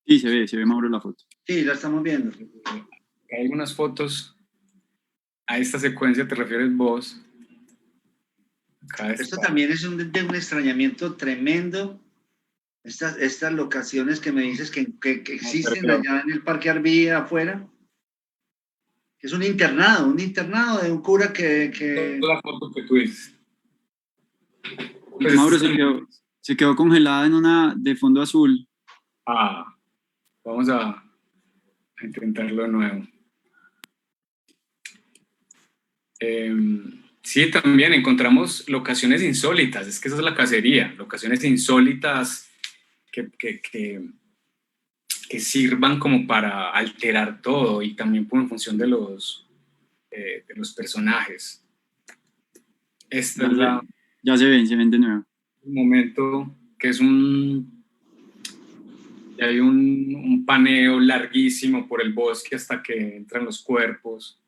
Sí, se ve Mauro la foto. Sí, la estamos viendo. Hay algunas fotos. A esta secuencia te refieres vos. Esto también es de un extrañamiento tremendo. Estas locaciones que me dices que existen allá en el Parque Arví afuera. Es un internado de un cura que... La foto que tú dices. Pues, Mauro se quedó congelada en una de fondo azul. Vamos a intentarlo de nuevo. Sí, también encontramos locaciones insólitas, es que esa es la cacería, locaciones insólitas que sirvan como para alterar todo, y también en función de los personajes. Esta ya se ven de nuevo. Un momento que es y hay un paneo larguísimo por el bosque hasta que entran los cuerpos.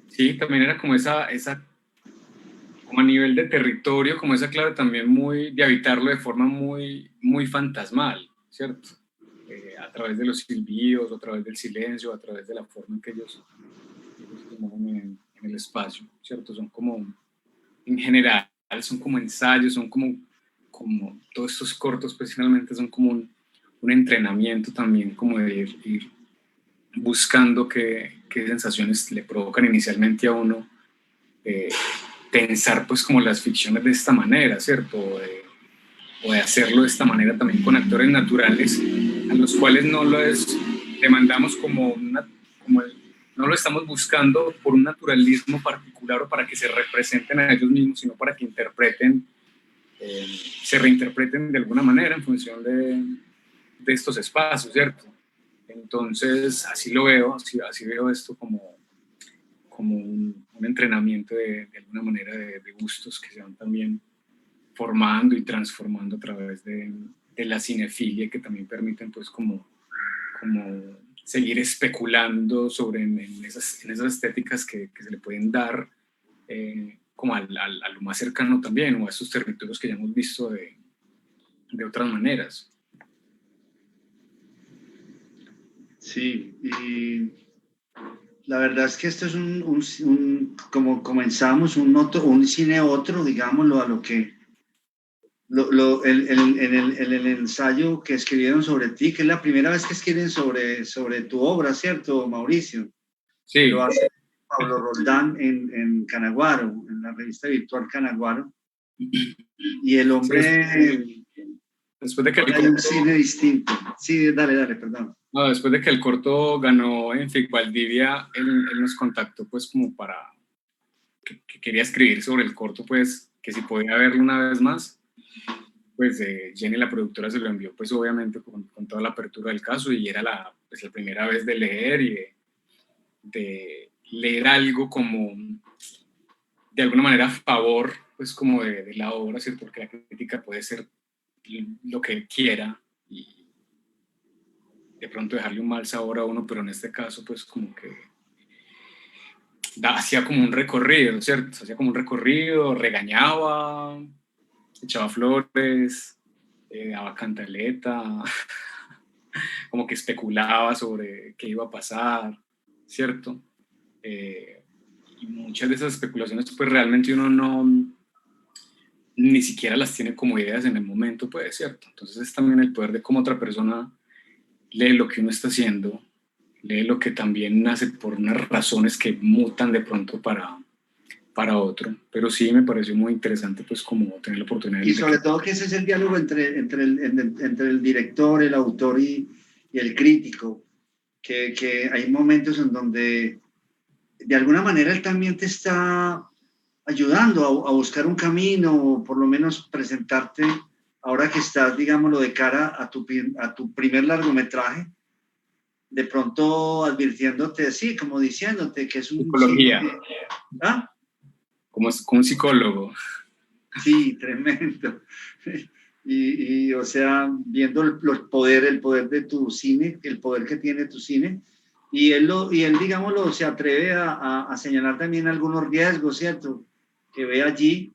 Sí, también era como esa como a nivel de territorio, como esa clave también muy, de habitarlo de forma muy, muy fantasmal, ¿cierto? A través de los silbidos, a través del silencio, a través de la forma en que ellos se mueven en el espacio, ¿cierto? Son como, en general, son como ensayos, son como todos estos cortos, pues finalmente son como un entrenamiento también, como de ir buscando qué sensaciones le provocan inicialmente a uno, pensar pues como las ficciones de esta manera, ¿cierto? O de hacerlo de esta manera también con actores naturales, a los cuales no les demandamos no lo estamos buscando por un naturalismo particular o para que se representen a ellos mismos, sino para que se reinterpreten de alguna manera en función de estos espacios, ¿cierto? Entonces, así lo veo, así veo esto como un entrenamiento de alguna manera de gustos que se van también formando y transformando a través de la cinefilia, que también permiten pues como seguir especulando sobre en esas estéticas que se le pueden dar como a lo más cercano también, o a esos territorios que ya hemos visto de otras maneras. Sí, y la verdad es que esto es como comenzamos, un cine otro, digámoslo, a lo que en el ensayo que escribieron sobre ti, que es la primera vez que escriben sobre tu obra, ¿cierto, Mauricio? Sí. Lo hace Pablo Roldán en Canaguaro, en la revista virtual Canaguaro. Y el hombre... Después de que un cine distinto. Sí, dale, perdón. No, después de que el corto ganó en FIC Valdivia, él nos contactó pues como para que quería escribir sobre el corto, pues que si podía verlo una vez más, pues Jenny, la productora, se lo envió pues obviamente con toda la apertura del caso, y era la primera vez de leer y de leer algo como de alguna manera a favor pues como de la obra, ¿cierto? Porque la crítica puede ser lo que quiera y de pronto dejarle un mal sabor a uno, pero en este caso pues como que hacía como un recorrido, ¿cierto? Hacía como un recorrido, regañaba, echaba flores, daba cantaleta, como que especulaba sobre qué iba a pasar, ¿cierto? Y muchas de esas especulaciones pues realmente uno ni siquiera las tiene como ideas en el momento, pues, ¿cierto? Entonces es también el poder de cómo otra persona lee lo que uno está haciendo, lee lo que también nace por unas razones que mutan de pronto para otro. Pero sí me pareció muy interesante pues como tener la oportunidad. Y sobre todo que ese es el diálogo entre el director, el autor y el crítico, que hay momentos en donde de alguna manera él también te está ayudando a buscar un camino, o por lo menos presentarte, ahora que estás, digámoslo, de cara a tu primer largometraje, de pronto advirtiéndote, sí, como diciéndote que es un... Psicología. ¿Ah? Como un psicólogo. Sí, tremendo. Y o sea, viendo el poder de tu cine, el poder que tiene tu cine, y él digámoslo, se atreve a señalar también algunos riesgos, ¿cierto?, que ve allí,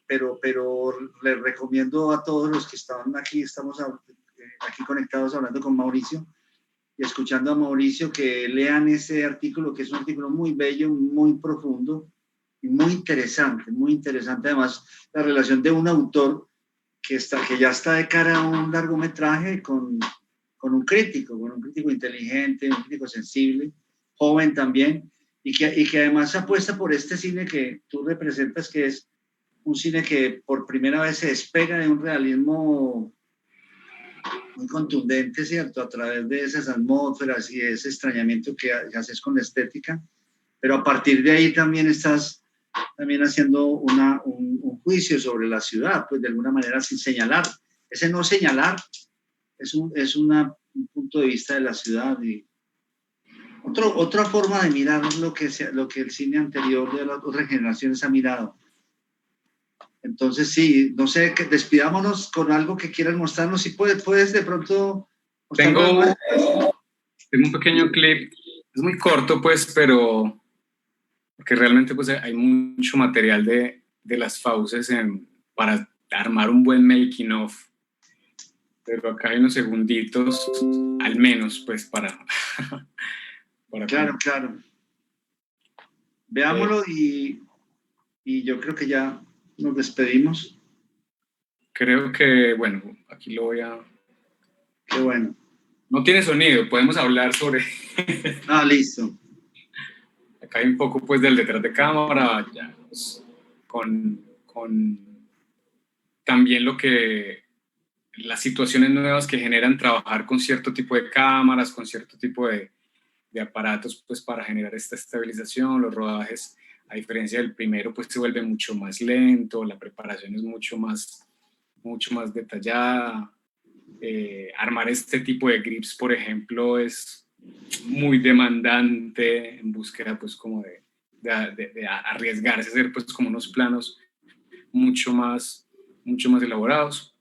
pero les recomiendo a todos los que están aquí, estamos aquí conectados hablando con Mauricio y escuchando a Mauricio, que lean ese artículo, que es un artículo muy bello, muy profundo y muy interesante además la relación de un autor que ya está de cara a un largometraje con un crítico inteligente, un crítico sensible, joven también, y que además apuesta por este cine que tú representas, que es un cine que por primera vez se despega de un realismo muy contundente, ¿cierto?, a través de esas atmósferas y ese extrañamiento que haces con la estética, pero a partir de ahí también estás haciendo un juicio sobre la ciudad, pues de alguna manera sin señalar. Ese no señalar es un punto de vista de la ciudad y otra forma de mirar lo que el cine anterior de las otras generaciones ha mirado. Entonces, sí, no sé, que despidámonos con algo que quieran mostrarnos. Si puedes de pronto mostrarnos. Tengo un pequeño clip, es muy corto pues, pero porque realmente pues hay mucho material de las fauces para armar un buen making of, pero acá hay unos segunditos, al menos pues para Claro. Veámoslo y yo creo que ya nos despedimos. Creo que, bueno, aquí lo voy a... Qué bueno. No tiene sonido, podemos hablar sobre... Listo. Acá hay un poco pues del detrás de cámara, ya, pues, con también las situaciones nuevas que generan trabajar con cierto tipo de cámaras, con cierto tipo de aparatos pues para generar esta estabilización. Los rodajes, a diferencia del primero, pues se vuelve mucho más lento, la preparación es mucho más detallada. Armar este tipo de grips, por ejemplo, es muy demandante en búsqueda pues como de arriesgarse a hacer pues como unos planos mucho más elaborados.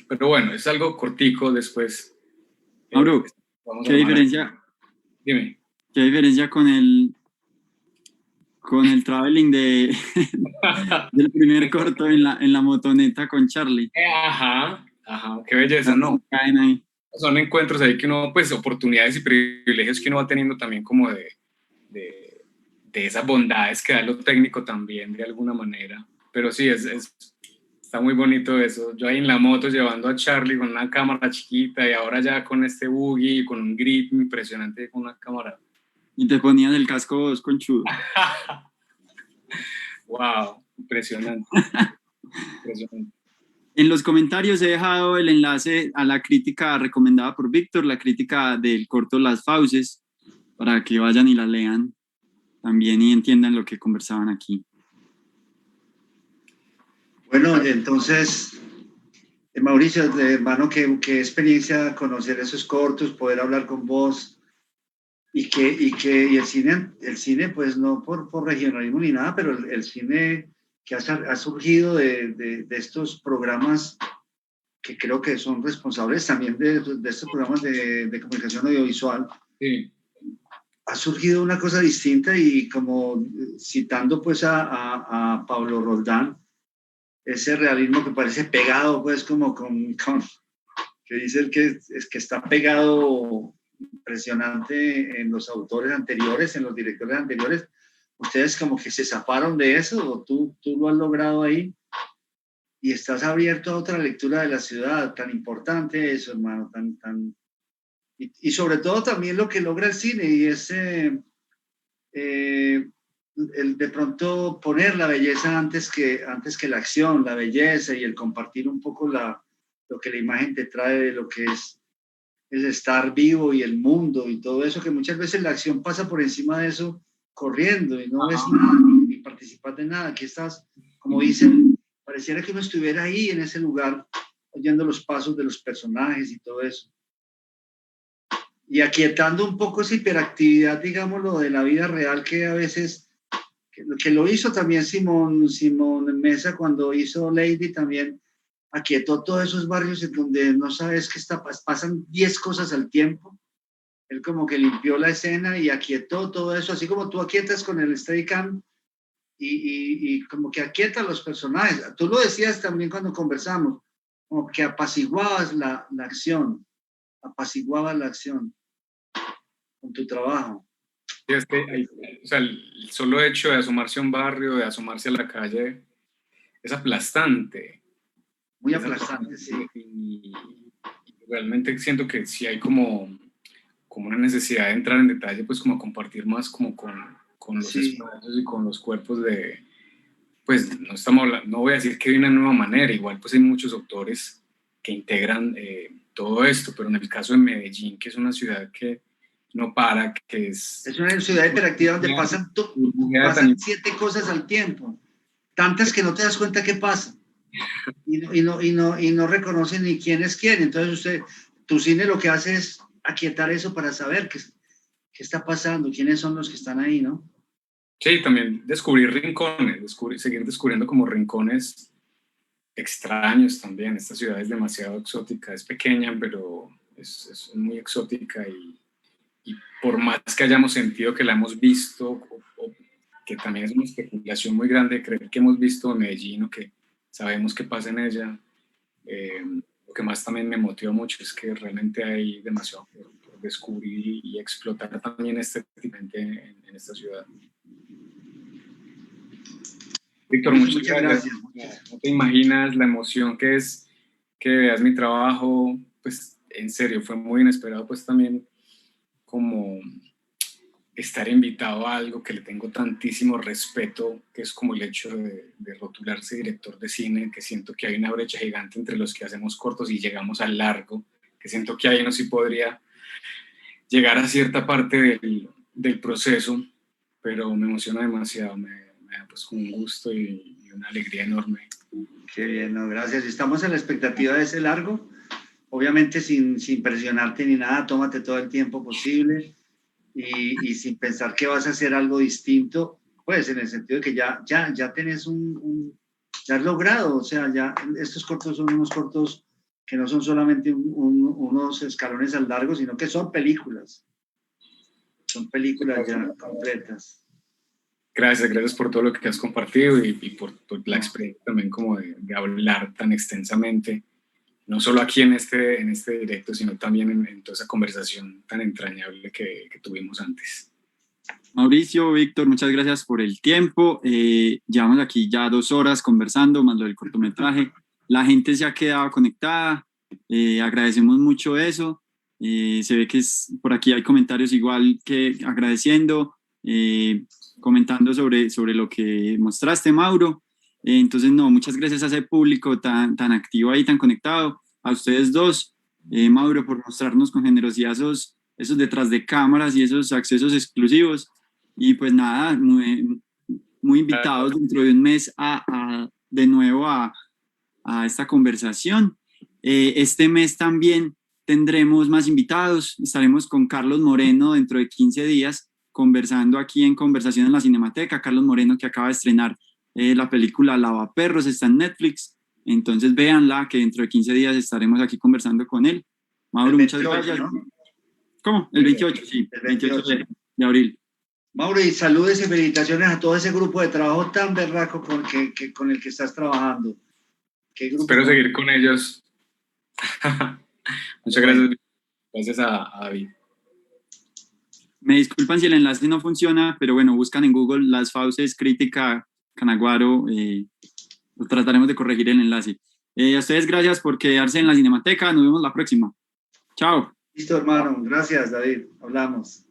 Pero bueno, es algo cortico después. Mauro, ¿qué diferencia? Dime. ¿Qué diferencia con el traveling del primer corto en la motoneta con Charlie? Ajá, qué belleza, ¿no? Son encuentros ahí que uno, pues, oportunidades y privilegios que uno va teniendo también como de esas bondades que da lo técnico también, de alguna manera. Pero sí, está muy bonito eso. Yo ahí en la moto llevando a Charlie con una cámara chiquita y ahora ya con este buggy, con un grip impresionante con una cámara. Y te ponían el casco vos conchudo. Wow, impresionante. En los comentarios he dejado el enlace a la crítica recomendada por Víctor, la crítica del corto Las Fauces, para que vayan y la lean también y entiendan lo que conversaban aquí. Bueno, entonces, Mauricio, hermano, qué experiencia conocer esos cortos, poder hablar con vos y el cine, pues no por regionalismo ni nada, pero el cine que ha surgido de estos programas que creo que son responsables también de estos programas de comunicación audiovisual. Sí. Ha surgido una cosa distinta y como citando pues a Pablo Roldán, ese realismo que parece pegado pues como que dice el que está pegado impresionante en los autores anteriores, en los directores anteriores. ¿Ustedes como que se zafaron de eso o tú lo has logrado ahí? Y estás abierto a otra lectura de la ciudad, tan importante eso, hermano, y sobre todo también lo que logra el cine, y es el de pronto poner la belleza antes que la acción, la belleza y el compartir un poco lo que la imagen te trae de lo que es estar vivo y el mundo y todo eso, que muchas veces la acción pasa por encima de eso corriendo y no ves nada ni participas de nada. Aquí estás, como dicen, pareciera que uno estuviera ahí en ese lugar oyendo los pasos de los personajes y todo eso. Y aquietando un poco esa hiperactividad, digámoslo, de la vida real que a veces, que lo hizo también Simón Mesa cuando hizo Lady, también aquietó todos esos barrios en donde no sabes qué pasan 10 cosas al tiempo. Él como que limpió la escena y aquietó todo eso, así como tú aquietas con el Steadicam y como que aquieta a los personajes. Tú lo decías también cuando conversamos, como que apaciguabas la acción con tu trabajo. Sí, es que o sea, el solo hecho de asomarse a un barrio, de asomarse a la calle, es aplastante. Muy aplastante, sí. Y realmente siento que sí hay como una necesidad de entrar en detalle, pues como compartir más como con los espacios y con los cuerpos pues no voy a decir que de una nueva manera, igual pues hay muchos autores que integran todo esto, pero en el caso de Medellín, que es una ciudad que no para, que es una ciudad interactiva donde pasan 7 cosas al tiempo, tantas que no te das cuenta qué pasa. Y no reconocen ni quién es quién. Entonces tu cine lo que hace es aquietar eso para saber qué está pasando, quiénes son los que están ahí, ¿no? Sí, también descubrir rincones, seguir descubriendo como rincones extraños también. Esta ciudad es demasiado exótica, es pequeña, pero es muy exótica y por más que hayamos sentido que la hemos visto, o que también es una especulación muy grande de creer que hemos visto Medellín o que sabemos qué pasa en ella, lo que más también me motiva mucho es que realmente hay demasiado por descubrir y explotar también estéticamente en esta ciudad. Víctor, muchas gracias. No te imaginas la emoción que es que veas mi trabajo, pues en serio, fue muy inesperado, pues también como estar invitado a algo que le tengo tantísimo respeto, que es como el hecho de rotularse director de cine, que siento que hay una brecha gigante entre los que hacemos cortos y llegamos al largo, que siento que ahí no sí podría llegar a cierta parte del proceso, pero me emociona demasiado, me da pues con un gusto y una alegría enorme. Qué bien, no, gracias. Estamos en la expectativa de ese largo, obviamente sin presionarte ni nada, tómate todo el tiempo posible y sin pensar que vas a hacer algo distinto, pues en el sentido de que ya tenés ya has logrado, o sea, ya estos cortos son unos cortos que no son solamente unos escalones al largo, sino que son películas ya completas. Gracias por todo lo que has compartido y por la experiencia también como de hablar tan extensamente, no solo aquí en este directo, sino también en toda esa conversación tan entrañable que tuvimos antes. Mauricio, Víctor, muchas gracias por el tiempo. Llevamos aquí ya 2 horas conversando, más lo del cortometraje. La gente se ha quedado conectada, agradecemos mucho eso. Se ve que por aquí hay comentarios igual que agradeciendo, comentando sobre lo que mostraste, Mauro. Entonces, no, muchas gracias a ese público tan activo ahí, tan conectado. A ustedes dos, Mauro, por mostrarnos con generosidad esos detrás de cámaras y esos accesos exclusivos. Y pues nada, muy invitados dentro de un mes de nuevo a esta conversación. Este mes también tendremos más invitados. Estaremos con Carlos Moreno dentro de 15 días conversando aquí en Conversación en la Cinemateca. Carlos Moreno, que acaba de estrenar la película Lavaperros, está en Netflix. Entonces véanla, que dentro de 15 días estaremos aquí conversando con él. Mauro, muchas gracias. ¿No? ¿Cómo? El 28, sí. El 28 de abril. Mauro, y saludos y felicitaciones a todo ese grupo de trabajo tan berraco con el que estás trabajando. Espero seguir con ellos. Muchas gracias. Gracias a David. Me disculpan si el enlace no funciona, pero bueno, buscan en Google Las Fauces Crítica Canaguaro. Trataremos de corregir el enlace. A ustedes gracias por quedarse en la Cinemateca. Nos vemos la próxima. Chao. Listo, hermano. Gracias, David. Hablamos.